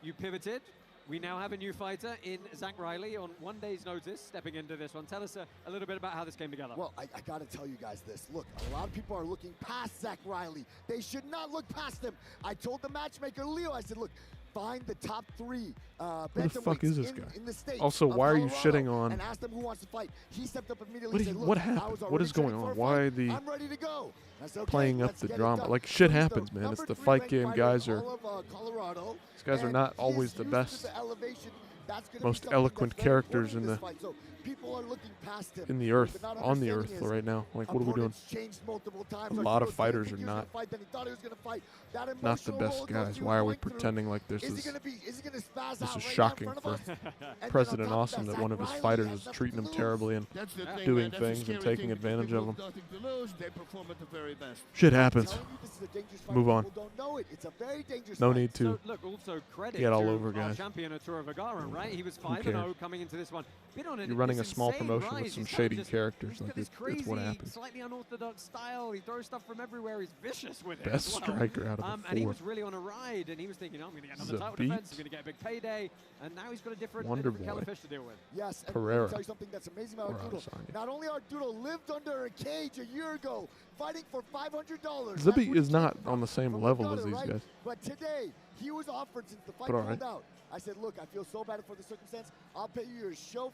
you pivoted. We now have a new fighter in Zach Riley on 1 day's notice stepping into this one. Tell us a little bit about how this came together. Well, I got to tell you guys this. Look, a lot of people are looking past Zach Riley. They should not look past him. I told the matchmaker, Leo, I said, look, find the top 3 Who the fuck is this in, guy? in the state. Also, of why are you Colorado, shitting on- and ask them who wants to fight. He stepped up immediately What and is- said, look, what I happened? was What already is going training for on? a Why fight. the I'm ready to go. I said, okay, playing up let's the get it drama? done. Like, So shit he's the happens, man. It's number the 3 fight ranked game. fighter Guys in are all of, Colorado, these guys are and not he is always the used to best, the elevation. That's gonna be most something eloquent that's very characters important in the this fight. So People are looking past him. in the earth, But not on the understanding earth is right now. Like, what are we doing? opponents changed multiple times. A Arturo lot of didn't fighters think are he was gonna not fight, then he thought he was gonna fight. That the emotional best roller coaster guys. he Why are we was going pretending like this through. is Is he gonna spaz this out is right shocking now in for front of us? And then President on top of Awesome that Zach one of his Riley fighters has is nothing treating to him lose. terribly and That's the thing, doing man. That's the things and scary taking thing. advantage People of him. with nothing to lose, they perform at the very best. Shit happens. I'm telling you, this is a dangerous fight. Move on. People don't know it. It's a very dangerous No fight. need to So, look, also credit get all to over our guys. champion Arturo Vergara, right? He was Who 5-0 cares? coming into this one. Been on You're running a this small insane promotion rise. with some He's kind of shady just- characters. he's Like, got this it's crazy, what happens. slightly unorthodox style. He throws stuff from everywhere. He's vicious with it. Best as well. striker out of the And he four. was really on a ride, and he was thinking, oh, I'm going to get another The title beat. defense. I'm going to get a big payday. And now he's got a different Wonder kettle of Boy. fish to deal with. Yes, and Pereira. I'll tell you something that's amazing about Or Arturo. Adesanya. Not only Arturo lived under a cage a year ago, fighting for $500. Zippy is not on the same level as these right? guys. But today, he was offered since the fight But all pulled right. out. I said, look, I feel so bad for the circumstance. I'll pay you your show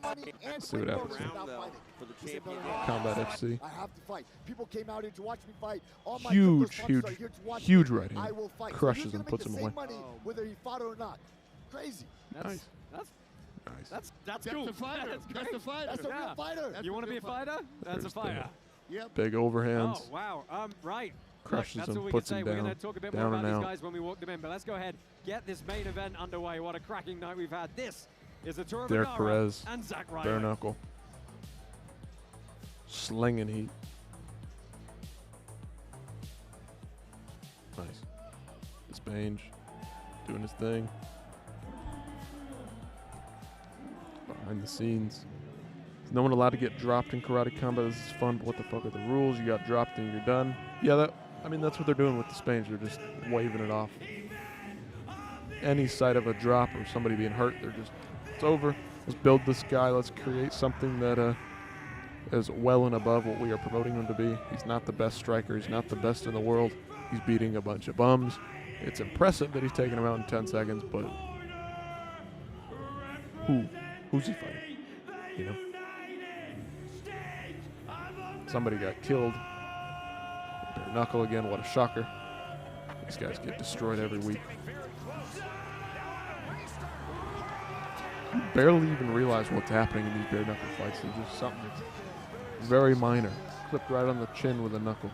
money and See what win happens. bonus without fighting. He said, no, no, no, Combat I FC. have to fight. People came out here to watch me fight. All my Huge, crypto sponsors huge, are here to watch huge me. right hand. I will fight. Crushes so he's him, gonna puts make him the away. same money whether he fought or not. Crazy. Nice. That's That's cool. the fighter. That's That's great. the fighter. That's a real fighter. That's You a want to be real a fighter? That's a There's fighter. Yep. Big overhands. Oh, wow. Right. Crushes Look, that's him, all we puts can say. him We're down. going to talk a bit Down more and about out. these guys when we walk them in. But let's go ahead, get this main event underway. What a cracking night we've had. This is Arturo Derek Vergara Perez, and Zach Riley. bare knuckle. Slinging heat. Nice. Despange doing his thing. Behind the scenes. There's no one allowed to get dropped in karate combat. This is fun, but what the fuck are the rules? You got dropped and you're done. Yeah, that's what they're doing with Despange. They're just waving it off. Any sight of a drop or somebody being hurt, it's over. Let's build this guy. Let's create something that is well and above what we are promoting him to be. He's not the best striker. He's not the best in the world. He's beating a bunch of bums. It's impressive that he's taking him out in 10 seconds, but who's he fighting? You know? Somebody got killed. Bare knuckle again. What a shocker. These guys get destroyed every week. You barely even realize what's happening in these bare knuckle fights. They're just something that's very minor. Clipped right on the chin with a knuckle.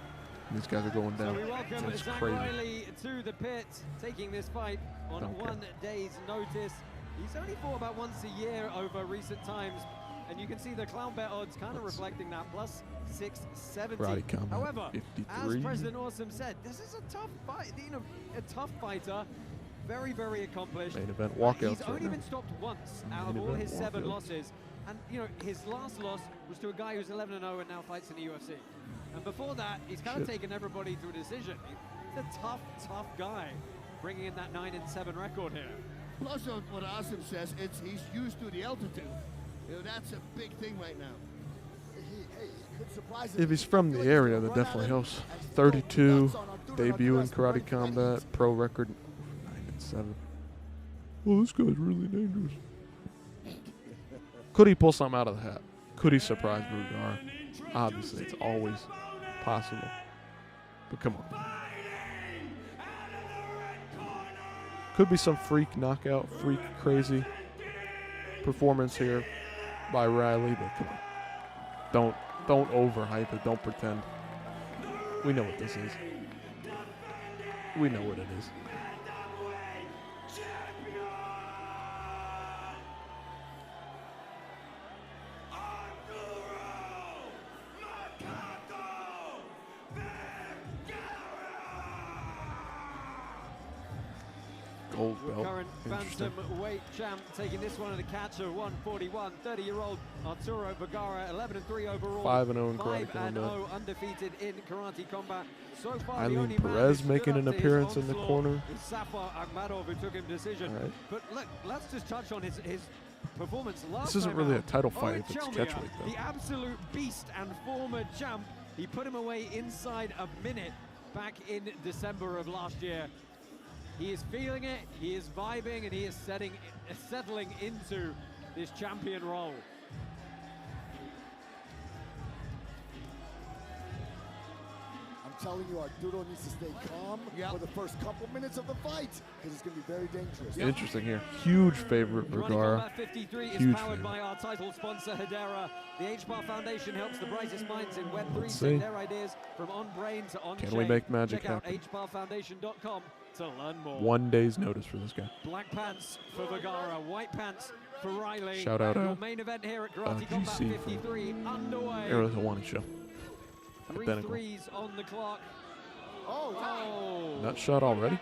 And these guys are going down. So we welcome And it's Zach crazy. Riley to the pit, taking this fight on Don't care. 1 day's notice. He's only fought about once a year over recent times, and you can see the clown bet odds kind of reflecting that, plus 670. Karate combat, However, 53. as President Awesome said, this is a tough fight. You know, a tough fighter, very, very accomplished. Main event He's walkouts right only now. been stopped once out of Main all event his 7 walkouts. losses. And, you know, his last loss was to a guy who's 11-0 and now fights in the UFC. And before that, he's kind of Shit. taken everybody through a decision. He's a tough, tough guy, bringing in that 9-7 record here. Plus, what Asim says, he's used to the altitude. You know, that's a big thing right now. If he's from the area, that definitely helps. 32, debut in karate combat, pro record 9-7. Well, this guy's really dangerous. Could he pull something out of the hat? Could he surprise Vergara? Obviously, it's always possible. But come on. Could be some freak knockout, freak crazy performance here by Riley, but come on. Don't overhype it. Don't pretend. We know what this is. We know what it is. Gold belt. Current Interesting. bantamweight champ taking this one at a catch of 141. 30-year-old Arturo Vergara, 11-3 overall. 5-0 in karate 5-0 combat. undefeated in karate combat. So far, the Eileen only man Perez who stood making up an to his appearance in the onslaught corner. is Safar Akhmadov, who took him decision. All right. But look, let's just touch on his performance last This isn't time really out. a title fight Owen if it's Chelmier, catchweight, though. the absolute beast and former champ. He put him away inside a minute back in December of last year. He is feeling it, he is vibing, and he is settling into this champion role. I'm telling you, Arturo needs to stay calm for the first couple minutes of the fight because it's going to be very dangerous. Interesting here. Huge favorite, Vergara. 53 is Huge powered favorite. by our title sponsor, Hedera. The HBAR Foundation helps the brightest minds in Web3 Let's take see. their ideas from on-brain to on-chain. Can we make magic Check out happen? hbarfoundation.com to learn more. 1 day's notice for this guy. Black pants for Vergara, white pants for Riley. Shout out, Your main event here at Karate Combat GC 53 underway. Aero Hawani show. 3 Identical. threes on the clock. Nut shot already?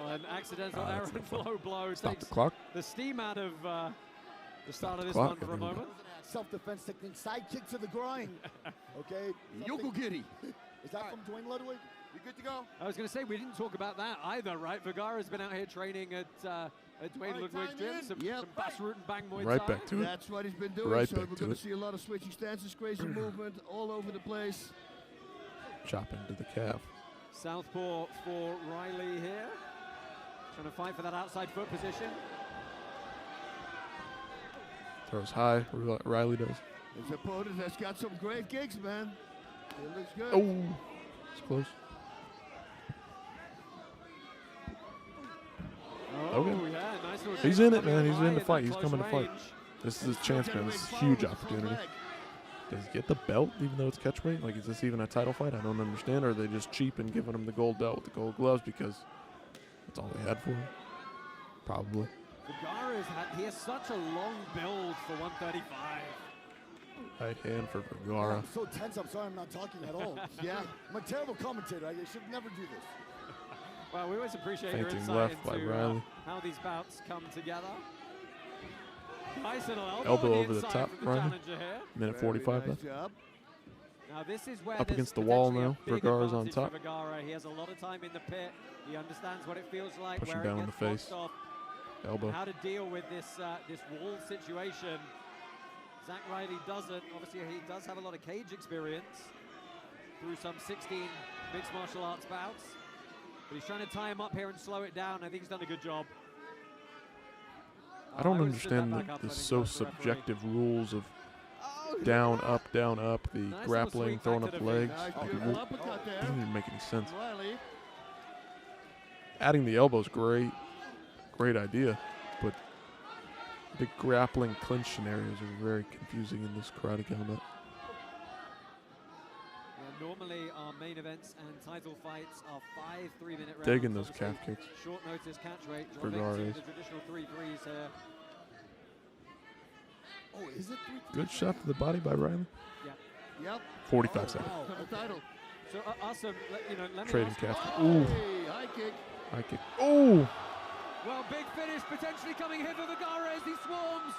An accidental that's error no fun. flow blow Stop takes the clock. the steam out of the start of this clock. one for a There we go. moment. Self-defense technique, side kick to the groin. Okay. Yokogiri. Is that from Dwayne Ludwig? You good to go? I was going to say, we didn't talk about that either, right? Vergara's been out here training at Dwayne Ludwig's gym, some bass root and bang Muay Right Thai. back to it. That's what he's been doing. Right so back we're to going it. to see a lot of switching stances, crazy movement all over the place. Chop into the calf. Southpaw for Riley here. Trying to fight for that outside foot position. Throws high. Riley does. His opponent has got some great kicks, man. It looks good. Oh, it's close. Okay. Yeah, nice little He's kick in it, coming man. He's high in the at fight. that He's close coming to fight. range. This is his chance, man. This is a huge opportunity. Does he get the belt even though it's catchweight? Like, is this even a title fight? I don't understand. Or are they just cheap and giving him the gold belt with the gold gloves because that's all they had for him? Probably. He has such a long build for 135. Right hand for Vergara. I'm so tense. I'm sorry I'm not talking at all. Yeah, I'm a terrible commentator. I should never do this. Well, we always appreciate your Fainting insight left by into Riley. how these bouts come together. Nice little Elbow on over the inside top, from the Riley. challenger here. Minute 45 left. Now this is where Up there's against the wall potentially a now. big Vergara's on advantage for top. Vergara. He has a lot of time in the pit. He understands what it feels like, Pushing where down it in gets the face. boxed off, Elbow. how to deal with this this wall situation. Zach Riley doesn't. Obviously, he does have a lot of cage experience through some 16 mixed martial arts bouts. But he's trying to tie him up here and slow it down. I think he's done a good job. I don't would have stood that understand back up, the I think, so if I was the referee. subjective rules of down, up, the Nice grappling, little throwing sweep up back to the legs. feet. Nice beautiful uppercut there. Doesn't even make any sense. Riley. Adding the elbows, great idea, but the grappling clinch scenarios are very confusing in this karate combat. Yeah, normally our main events and title fights are 5 3-minute rounds. Digging those Obviously, calf kicks. Short notice catch weight. Vergara Dropping is. to the traditional 3 threes here. Oh, is it 3? Good shot to the body by Riley. Yeah. Yep. 45 seconds. For the title. So awesome. Let me Trading ask calf. you- Ooh. Hey, high kick. High kick. Ooh. Well, big finish potentially coming here for Vergara as he swarms.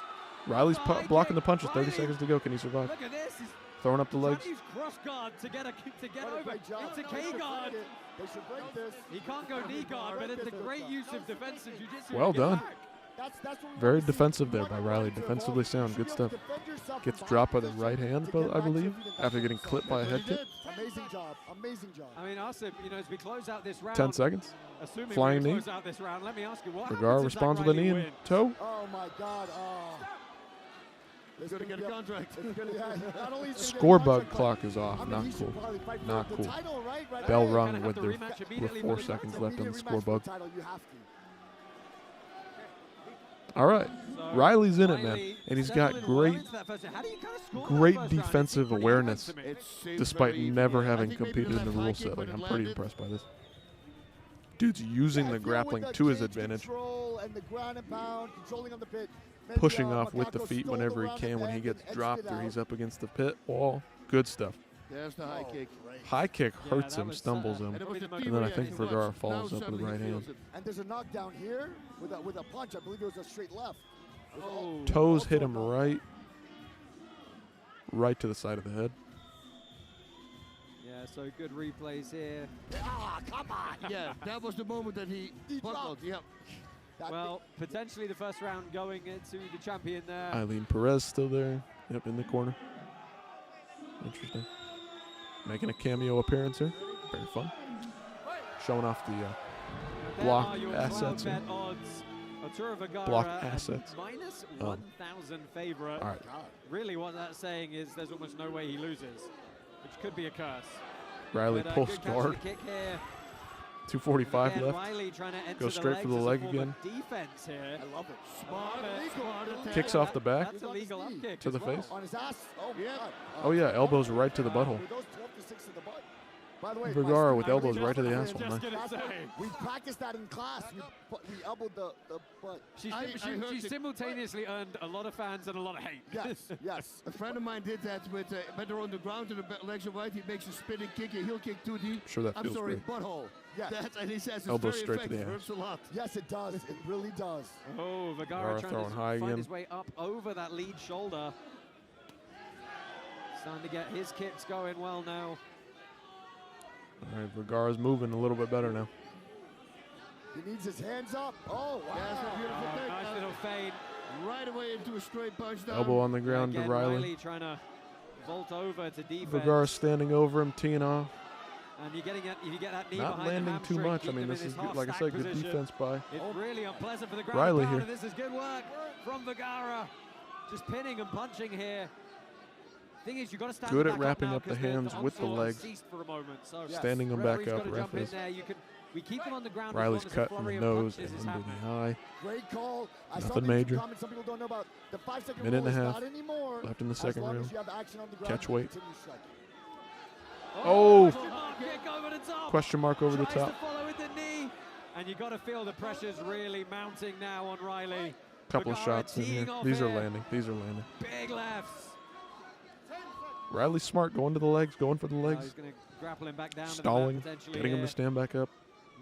Riley's High blocking the kick. punches. 30 Riley, seconds to go. Can he survive? Look at this. He's Throwing up the trying legs. to use cross guard to get What a over great job. into They K should guard. break it. They should break this. He can't go knee guard, but it's a great use of defensive jiu-jitsu. Well to get done. back. That's what we Very want to see. defensive You there want by your Riley. body to Defensively evolve. sound. You Good should be able stuff. to defend yourself Gets from dropped by the position right hand, to get I back believe, to feet and after back getting to clipped by a yourself. head kick. Amazing job. Amazing job. I mean, Asif, as we close out this round, 10 seconds. assuming Flying we knee. close out this round, let me ask you, what Vergara happens if responds Zach with a knee Riley and wins? toe. Oh my God. Oh. He's going to get a contract. It's gonna, yeah, not only is he gonna get a Score bug contract, clock is off. I mean, Not he should cool. probably fight for Not the cool. title, right? Bell away. rung Gonna with have to rematch immediately 4 for the seconds title. left on the Immediate score rematch for bug. the title, you have to. All right. So, Riley's in it, man. Riley And he's settled got in well great into that first round. How do you kind of score great that first round? It seemed defensive pretty awareness even to me. It seems despite very even, never yeah. I having think maybe competed in the left high rule kick set. would Like, I'm have pretty landed. impressed by this. Dude's using the grappling to his advantage, Control and the ground and pound, controlling on the pit. Maybe, pushing off with the Macaco feet stole whenever he around can. the When he bend gets and edged dropped it or out. he's up against the pit wall, good stuff. There's the high kick. High kick Yeah, hurts that him, was, stumbles him, And it was the and then I deep think right Vergara hand. falls Now up with the suddenly right he hand. feels it. And there's a knockdown here with a punch. I believe it was a straight left. Oh. Toes hit him right to the side of the head. Yeah, so good replays here. Ah, come on. Yeah, that was the moment that he buckled. Yep. Well, potentially the first round going to the champion there. Eileen Perez still there. Yep, in the corner. Interesting. Making a cameo appearance here. Very fun. Showing off the There block are your assets cloud here. bet odds. Arturo Vergara Block at assets. minus Um, 1,000. 1,000 favorite. All right. Really what that's saying is there's almost no way he loses, which could be a curse. Riley But, pulls good catch of guard. the kick here. 2:45 Again, left. Riley trying to enter Goes straight for the legs as a leg form again. of defense here. I love it. Smart Kicks off the back. That's a legal up kick to the as well. face. On his ass. Oh, Yeah. God. Oh yeah, elbows right to the butthole. With those 12 to 6 to the butt. By the way, Vergara my with student- elbows right to the just asshole. gonna Nice. say. We practiced that in class. We elbowed the butt. She heard it. simultaneously earned a lot of fans and a lot of hate. Yes, yes. A friend of mine did that with better on the ground and the legs are wide. He makes a spinning kick, a heel kick too deep. Sure that I'm feels sorry, great. butthole. Yes. That's, and he says it's Elbow very straight to the effective. ass. Hurts a lot. Yes, it does. It really does. Oh, Vergara Vergara trying throwing to high find again. his way up over that lead shoulder. Starting to get his kicks going well now. All right, Vergara's moving a little bit better now. He needs his hands up. Oh, wow. Yeah, that's a beautiful thing. Nice little fade. Right away into a straight punch down. Elbow on the ground Again, to Riley. trying to vault over to defense. Vergara standing over him, teeing off. And you're getting you get that knee Not behind the landing too hamstring, much. I keep mean, them this in is his good, like I half-stack said, good position. defense by It's really unpleasant for the ground Riley and pound, here. and this is good work from Vergara. Just pinning and punching here. Thing is, you got to stand Good them at back wrapping now up the 'cause hands with the onslaught legs. ceased for a moment, so Standing them back referee's up, gotta ref jump in is. there. We keep them on the ground. Riley's as long as cut a in the flurry of nose punches and is under the happening. eye. Great call. I saw Nothing the major. comments some people don't know about the 5-second Minute rule and a is half not anymore. left in the As second long as round. you have action on the ground, Catch you weight. continue striking. Oh! Kick over the top. Question mark over the Tries top. to follow with the knee. And you got to feel the pressure's really mounting now on Riley. Couple of Vergara shots in here. teeing off These are here. landing. These are landing. Big lefts. Riley's smart, going to the legs, going for the He's legs. going to grapple him back down Stalling, to the mat potentially getting him here. to stand back up.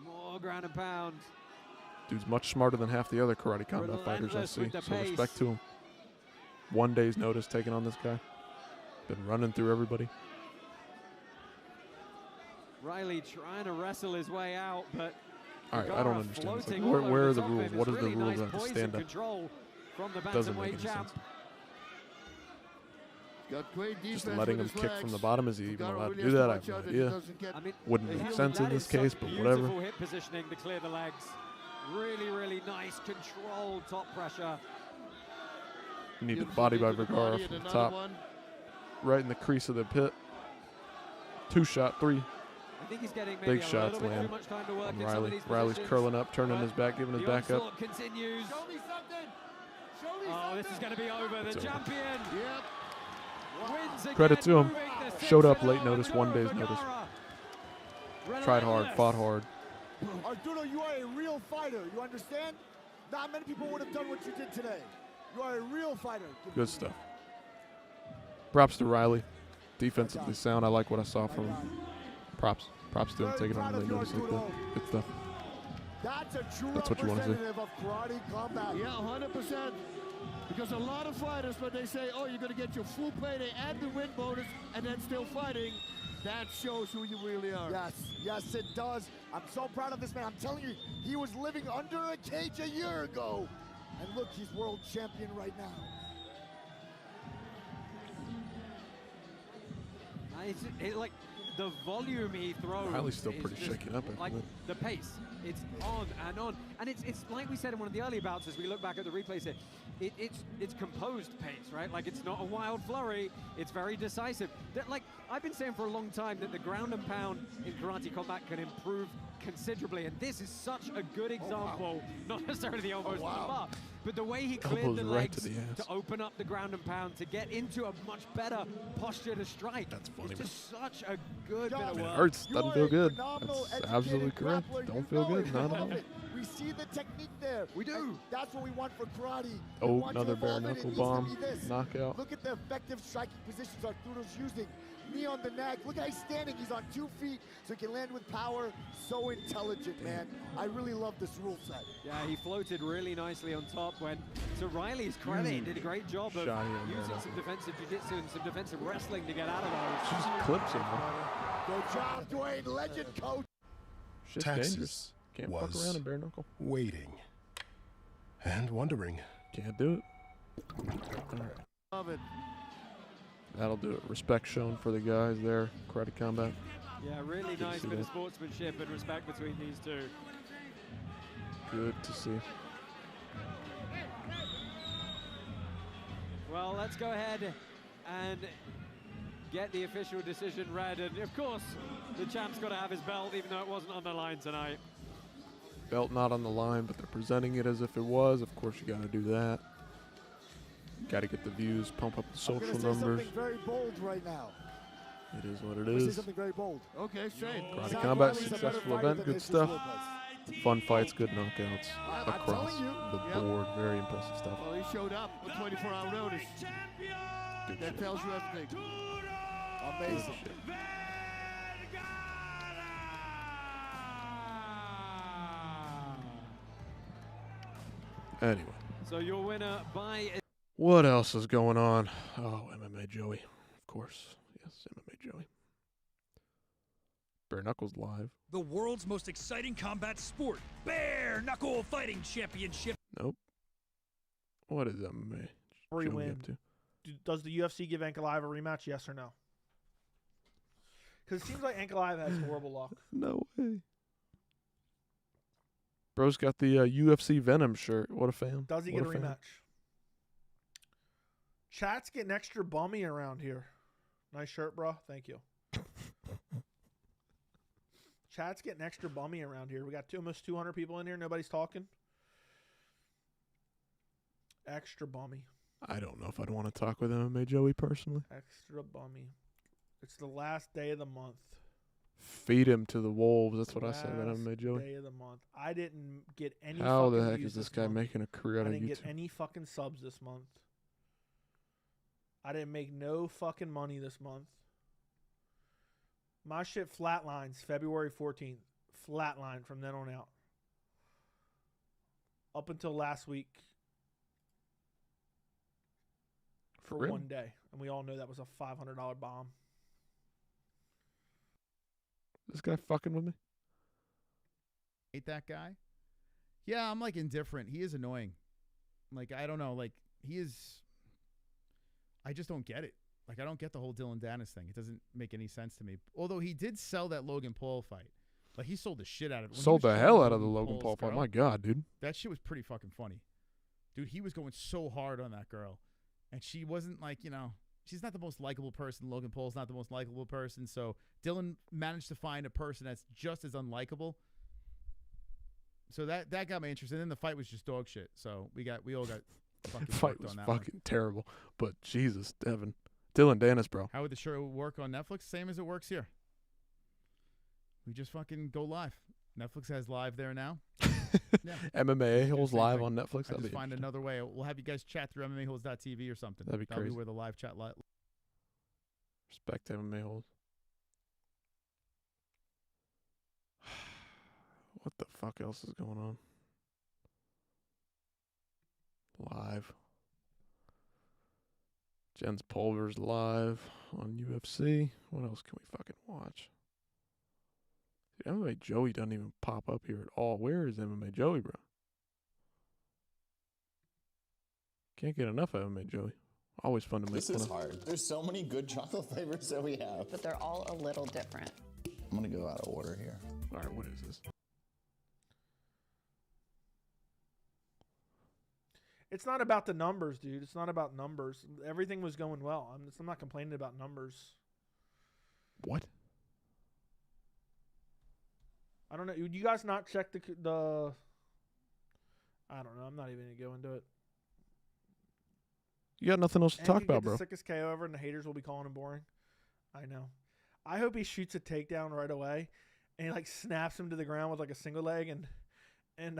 More ground and pound. Dude's much smarter than half the other karate combat fighters I Relentless see, with the so pace. respect to him. 1 day's notice taking on this guy. Been running through everybody. Riley trying to wrestle his way out, but All right, I Vergara don't understand. It's like, floating all where over are the the top of rules? him. What It's is the really rules nice that have to poise stand and up? control from the Doesn't make bantamweight any champ. sense. Got great defense Just letting him with his kick from the legs. bottom. Is he even Vergara allowed to really do has that? I watch have no out that he idea. doesn't get- I mean, Wouldn't the make heel- sense in that this is some case, but whatever. Beautiful hip positioning to clear the legs. Really, really nice controlled top pressure. Needed Beautiful body by knee to the Vergara body from and the another top. one. Right in the crease of the pit. 2 shot, 3. I think he's getting maybe Big a shots little bit land too much time to work on in some of Riley. these Riley's positions, curling up, turning but his back, giving his the back up. onslaught continues. Show me something. Show me Oh, this is going to be over. The It's over. champion Yep. wins again, Credit to him. moving to Showed up 6-0 late notice, 1 day's Vergara. notice. Tried hard, Relentless. fought hard. Arturo, you are a real fighter. You understand? Not many people would have done what you did today. You are a real fighter. Good stuff. Props to Riley. Defensively sound. I like what I saw from him. Props. Props to him taking on late notice like that. Good stuff. That's a true That's what you wanna see. representative of karate combat. Yeah, 100%. Because a lot of fighters, when they say, oh, you're going to get your full payday and the win bonus and then still fighting, that shows who you really are. Yes, yes, it does. I'm so proud of this man. I'm telling you, he was living under a cage a year ago. And look, he's world champion right now. It's like the volume he throws. Riley's still is pretty just shaken up after Like that. the pace, it's on and on, and it's like we said in one of the early bouts as we look back at the replays here. It's composed pace, right? Like it's not a wild flurry. It's very decisive. That, like I've been saying for a long time that the ground and pound in karate combat can improve considerably, and this is such a good example. Not necessarily the elbows to the butt, but the way he cleared Elbows the right legs to the ass. to open up the ground and pound to get into a much better posture to strike. That's funny, It's just such a good bit of It work. hurts. You Doesn't are feel a good. phenomenal, That's educated absolutely correct. grappler. Don't You feel know good. it. Not We at all. love it. We see the technique there. We do. And that's what we want for karate. We Oh, want to another bare evolve it. It knuckle needs to bomb. be this. Knockout. Look at the effective striking positions Arturo's using. Knee on the neck. Look how he's standing. He's on 2 feet, so he can land with power. So intelligent, man. I really love this rule set. Yeah, he floated really nicely on top when, to Riley's credit, he did a great job of Shot here and using there. some defensive jiu-jitsu and some defensive wrestling to get out of those. Just clips him. Good job, Dwayne. Legend coach. Shit's Texas dangerous. Can't fuck was around in bare knuckle. waiting and wondering. Can't do it. All right. Love it. That'll do it. Respect shown for the guys there. Karate combat. Yeah, really Good to nice see bit of that. sportsmanship and respect between these two. Good to see. Well, let's go ahead and get the official decision read. And of course, the champ's got to have his belt, even though it wasn't on the line tonight. Belt not on the line, but they're presenting it as if it was. Of course, you got to do that. Got to get the views, pump up the social I'm numbers. something very bold right now. It is what it I'm gonna say is. something very bold. Okay, straight. Karate Combat, successful event, good stuff. Fun fights, good knockouts across the board. Very impressive stuff. Well, he showed up with 24-hour notice. That tells you everything. Amazing. Anyway. So your winner by... What else is going on? Oh, MMA Joey. Of course. Yes, MMA Joey. Bare Knuckles live. The world's most exciting combat sport, Bare Knuckle Fighting Championship. Nope. What is MMA? Joey Joey win. up to? Does the UFC give Ankalaev a rematch, yes or no? Because it seems like Ankalaev has horrible luck. No way. Bro's got the UFC Venom shirt. What a fan. Does he What get a fan. rematch? Chat's getting extra bummy around here. Nice shirt, bro. Thank you. Chat's getting extra bummy around here. We got almost 200 people in here. Nobody's talking. Extra bummy. I don't know if I'd want to talk with MMA Joey personally. Extra bummy. It's the last day of the month. Feed him to the wolves. That's what I said about MMA Last Joey. day of the month. I didn't get any How fucking the heck views is this this guy month. making a career out I of didn't YouTube? get any fucking subs this month. I didn't make no fucking money this month. My shit flatlines February 14th. Flatline from then on out. Up until last week. For real? one day. And we all know that was a $500 bomb. This guy fucking with me? Hate that guy? Yeah, I'm like indifferent. He is annoying. Like, I don't know. Like, he is. I just don't get it. Like, I don't get the whole Dylan Dennis thing. It doesn't make any sense to me. Although he did sell that Logan Paul fight. Like, he sold the shit out of it. When he Sold was the showing hell out of the Logan Logan Paul's Paul fight. girl, My God, dude. that shit was pretty fucking funny. Dude, he was going so hard on that girl. And she wasn't like, you know, she's not the most likable person. Logan Paul's not the most likable person. So Dylan managed to find a person that's just as unlikable. So that got me interested. And then the fight was just dog shit. So we all got fucking The fight worked was on that fucking one. terrible. But Jesus, Devin. Dylan Dennis, bro. How would the show work on Netflix? Same as it works here. We just fucking go live. Netflix has live there now. Yeah. MMA A-Holes Same live thing. on Netflix. I That'd just be find another way. We'll have you guys chat through MMAHoles.tv or something. That'd be That'll crazy. be where the live chat Respect MMA Holes. What the fuck else is going on? Live. Jens Pulver's live on UFC. What else can we fucking watch? Dude, MMA Joey doesn't even pop up here at all. Where is MMA Joey, bro? Can't get enough of MMA Joey. Always fun to make This fun is of. hard. There's so many good chocolate flavors that we have. But they're all a little different. I'm gonna go out of order here. All right, what is this? It's not about the numbers, dude. It's not about numbers. Everything was going well. I'm not complaining about numbers. What? I don't know. You guys not check the I don't know. I'm not even going to go into it. You got nothing else to And talk he could about, get bro. the sickest KO ever, and the haters will be calling him boring. I know. I hope he shoots a takedown right away, and he like snaps him to the ground with like a single leg, and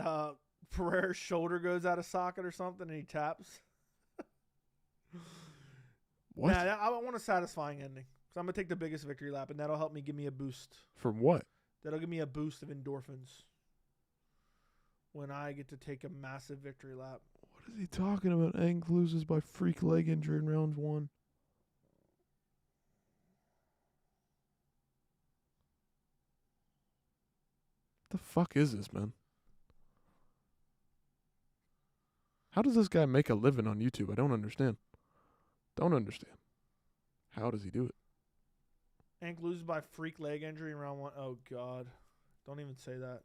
Pereira's shoulder goes out of socket or something, and he taps. What? Nah, I want a satisfying ending. So I'm gonna take the biggest victory lap, and that'll help me give me a boost. For what? That'll give me a boost of endorphins when I get to take a massive victory lap. What is he talking about? Ang loses by freak leg injury in round 1. The fuck is this, man? How does this guy make a living on YouTube? I don't understand. Don't understand. How does he do it? Hank loses by freak leg injury in round 1. Oh, God. Don't even say that.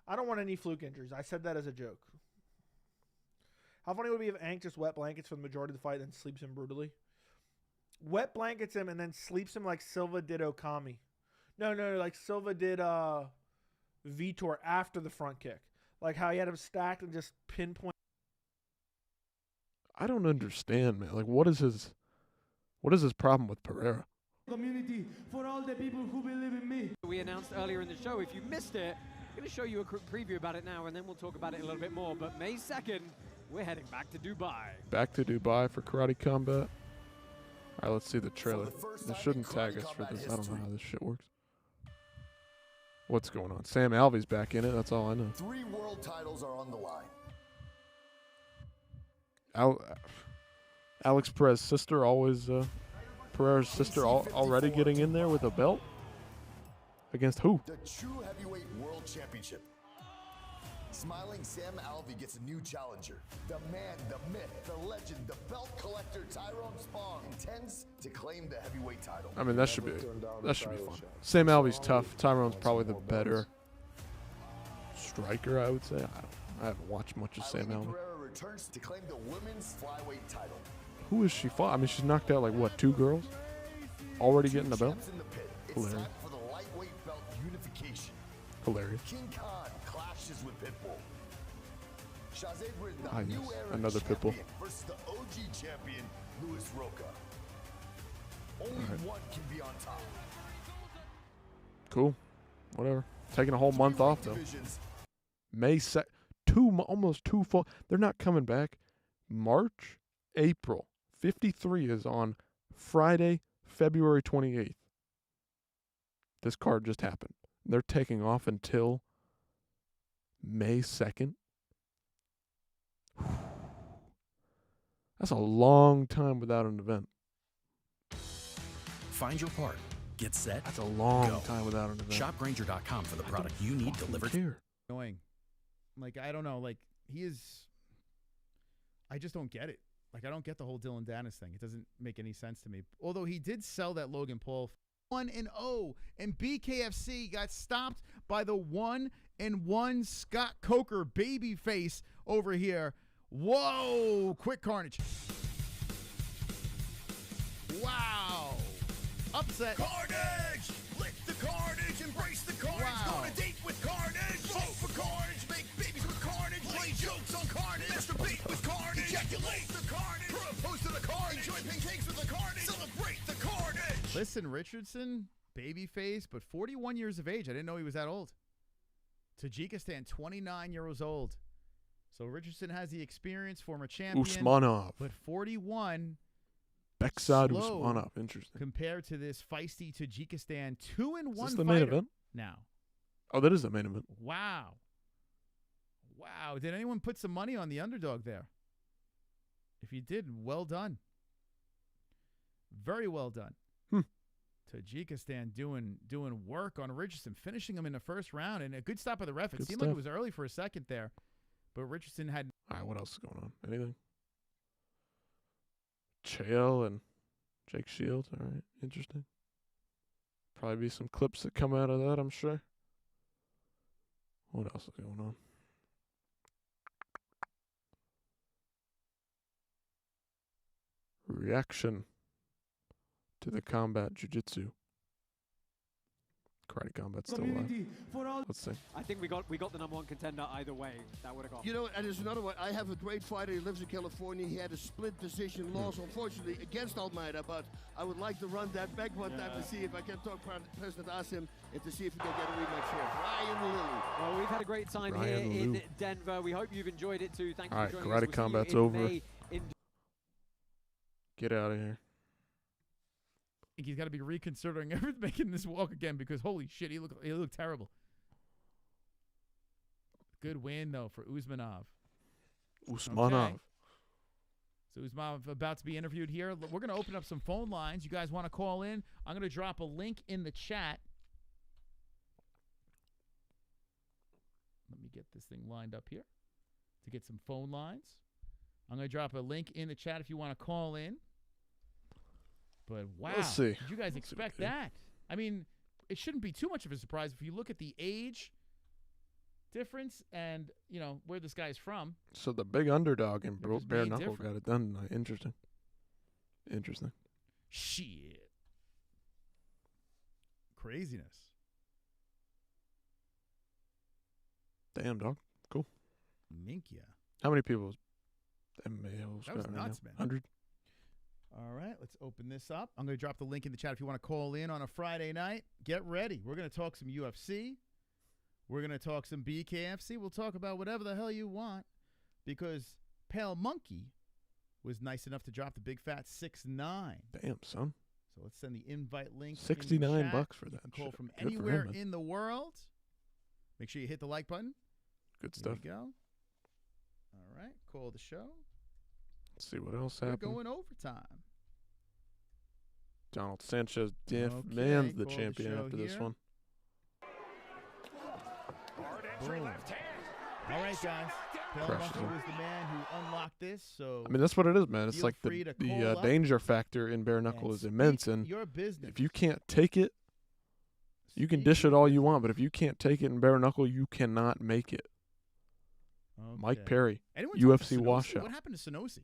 I don't want any fluke injuries. I said that as a joke. How funny would it be if Hank just wet blankets for the majority of the fight and then sleeps him brutally? Wet blankets him and then sleeps him like Silva did Okami. No, like Silva did Vitor after the front kick. Like how he had him stacked and just pinpoint. I don't understand, man. Like, what is his problem with Pereira? Community, for all the people who believe in me. We announced earlier in the show, if you missed it, I'm going to show you a quick preview about it now, and then we'll talk about it a little bit more. But May 2nd, we're heading back to Dubai. Back to Dubai for Karate Combat. All right, let's see the trailer. They shouldn't tag us for this. I don't know how this shit works. What's going on? Sam Alvey's back in it. That's all I know. 3 world titles are on the line. Alex Perez's sister, always Pereira's sister, already getting in there with a belt against who? The True Heavyweight World Championship. Smiling Sam Alvey gets a new challenger. The man, the myth, the legend, the belt collector Tyrone Spong intends to claim the heavyweight title. I mean, that should be fun. Sam Alvey's tough. Tyrone's probably the better striker, I would say. I haven't watched much of Sam Alvey. Pereira returns to claim the women's flyweight title. Who is she fought? I mean, she's knocked out like what, 2 girls? Already getting the belt? Hilarious. Time for the lightweight belt unification. Hilarious. King Khan clashes with Pitbull. Shazay Britton, Ah, the new yes. era Another Pitbull. champion versus the OG champion, Louis Roca. Only one can be on top. Cool. Whatever. Taking a whole month off, though. May 2nd. Almost 2 full. They're not coming back. March, April. 53 is on Friday, February 28th. This card just happened. They're taking off until May 2nd. That's a long time without an event. Find your part. Get set. That's a long go. time without an event. ShopGranger.com for the product you need delivered. Annoying. Like, I don't know. Like, he is. I just don't get it. Like, I don't get the whole Dylan Dennis thing. It doesn't make any sense to me. Although he did sell that Logan Paul 1-0, and BKFC got stopped by the 1-1 Scott Coker babyface over here. Whoa! Quick carnage. Wow. Upset. Carnage! Lick the carnage, embrace the carnage, Wow. go on a date with carnage, vote for carnage, make babies with carnage, lay jokes on carnage, masturbate with carnage, ejaculate the carnage, propose to the carnage, enjoy pancakes with the carnage, celebrate the carnage. Listen, Richardson, babyface, but 41 years of age. I didn't know he was that old. Tajikistan, 29 years old. So Richardson has the experience, former champion. Usmanov. But 41. Beksad slow Usmanov. Interesting. Compared to this feisty Tajikistan 2-1 Is this the fighter. main event? Now. Oh, that is the main event. Wow. Wow. Did anyone put some money on the underdog there? If you did, well done. Very well done. Tajikistan doing work on Richardson, finishing him in the first round, and a good stop by the ref. It Good seemed stuff. like it was early for a second there, but Richardson had. All right, what else is going on? Anything? Chael and Jake Shields. All right, interesting. Probably be some clips that come out of that, I'm sure. What else is going on? Reaction to the combat jiu-jitsu. Karate Combat's still alive. Let's see. I think we got the number 1 contender either way. That would have gone. You know, and there's another one. I have a great fighter. He lives in California. He had a split decision loss, unfortunately, against Almeida. But I would like to run that back one time to see if I can talk President Asim and to see if we can get a rematch here. Ryan Lilly. Well, we've had a great time Ryan here in Lou. Denver. We hope you've enjoyed it too. Thank you All for right, joining us. Karate We'll see you Combat's in over. May in Get out of here. I think he's got to be reconsidering everything, making this walk again because holy shit, he looked terrible. Good win though for Usmanov. Usmanov. Okay. So Usmanov about to be interviewed here. We're going to open up some phone lines. You guys want to call in? I'm going to drop a link in the chat. Let me get this thing lined up here to get some phone lines. I'm going to drop a link in the chat if you want to call in. But wow, Let's see. did you guys expect that? I mean, it shouldn't be too much of a surprise if you look at the age difference and, where this guy's from. So the big underdog in They're just bare made knuckle different. got it done tonight. Interesting. Shit. Craziness. Damn, dog. Cool. Minkia. How many people? MMA hosts That was got right nuts, now? man. 100. All right, let's open this up. I'm going to drop the link in the chat if you want to call in on a Friday night. Get ready. We're going to talk some UFC. We're going to talk some BKFC. We'll talk about whatever the hell you want because Pale Monkey was nice enough to drop the big fat 6'9". Damn, son. So let's send the invite link. in the $69 chat. bucks for You that can call shit. from Good for him, anywhere man. in the world. Make sure you hit the like button. Good There stuff. we go. All right, call the show. Let's see what else We're happened. going overtime. Donald Sanchez Okay, man's the call the champion show after this here. one. Boom. All right, guys. Pale Crushes Monkey him. was the man who unlocked this. So I mean, that's what it is, man. It's feel like free the to call up danger factor in bare knuckle and is immense, speak and your business. if you can't take it, you can dish it all you want, but if you can't take it in bare knuckle, you cannot make it. Mike Okay. Perry, Anyone talk to UFC Sonosi? washout. What happened to Sonosi? Is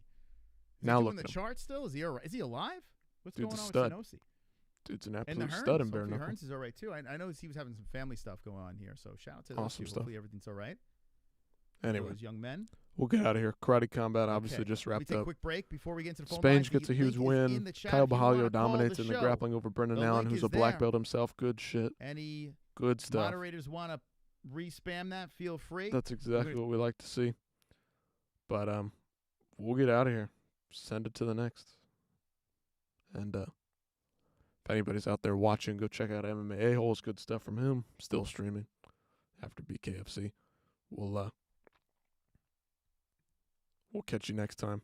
Now he look doing at the him. chart still? Is he alive? What's Dude's going a on stud. with Sonosi? Dude's an And the absolute Hearns. stud in bare Hopefully knuckle. Hearns is all right too. I know he was having some family stuff going on here, so shout out to those Awesome two. stuff. Hopefully everything's all right. Anyway, Those young men. we'll get out of here. Karate Combat obviously Okay. just Let me wrapped take a up. quick break before we get into the phone Spange lines. gets The a huge link is in win. the chat Caio if you wanna Borralho call dominates the in the show. grappling over Brendan The Allen, link who's is a black there. belt himself. Good shit. Any Good stuff. moderators want to re-spam that? Feel free. That's exactly what we like to see. But we'll get out of here. Send it to the next. And if anybody's out there watching, go check out MMA A-Holes. Good stuff from him. Still streaming after BKFC. We'll catch you next time.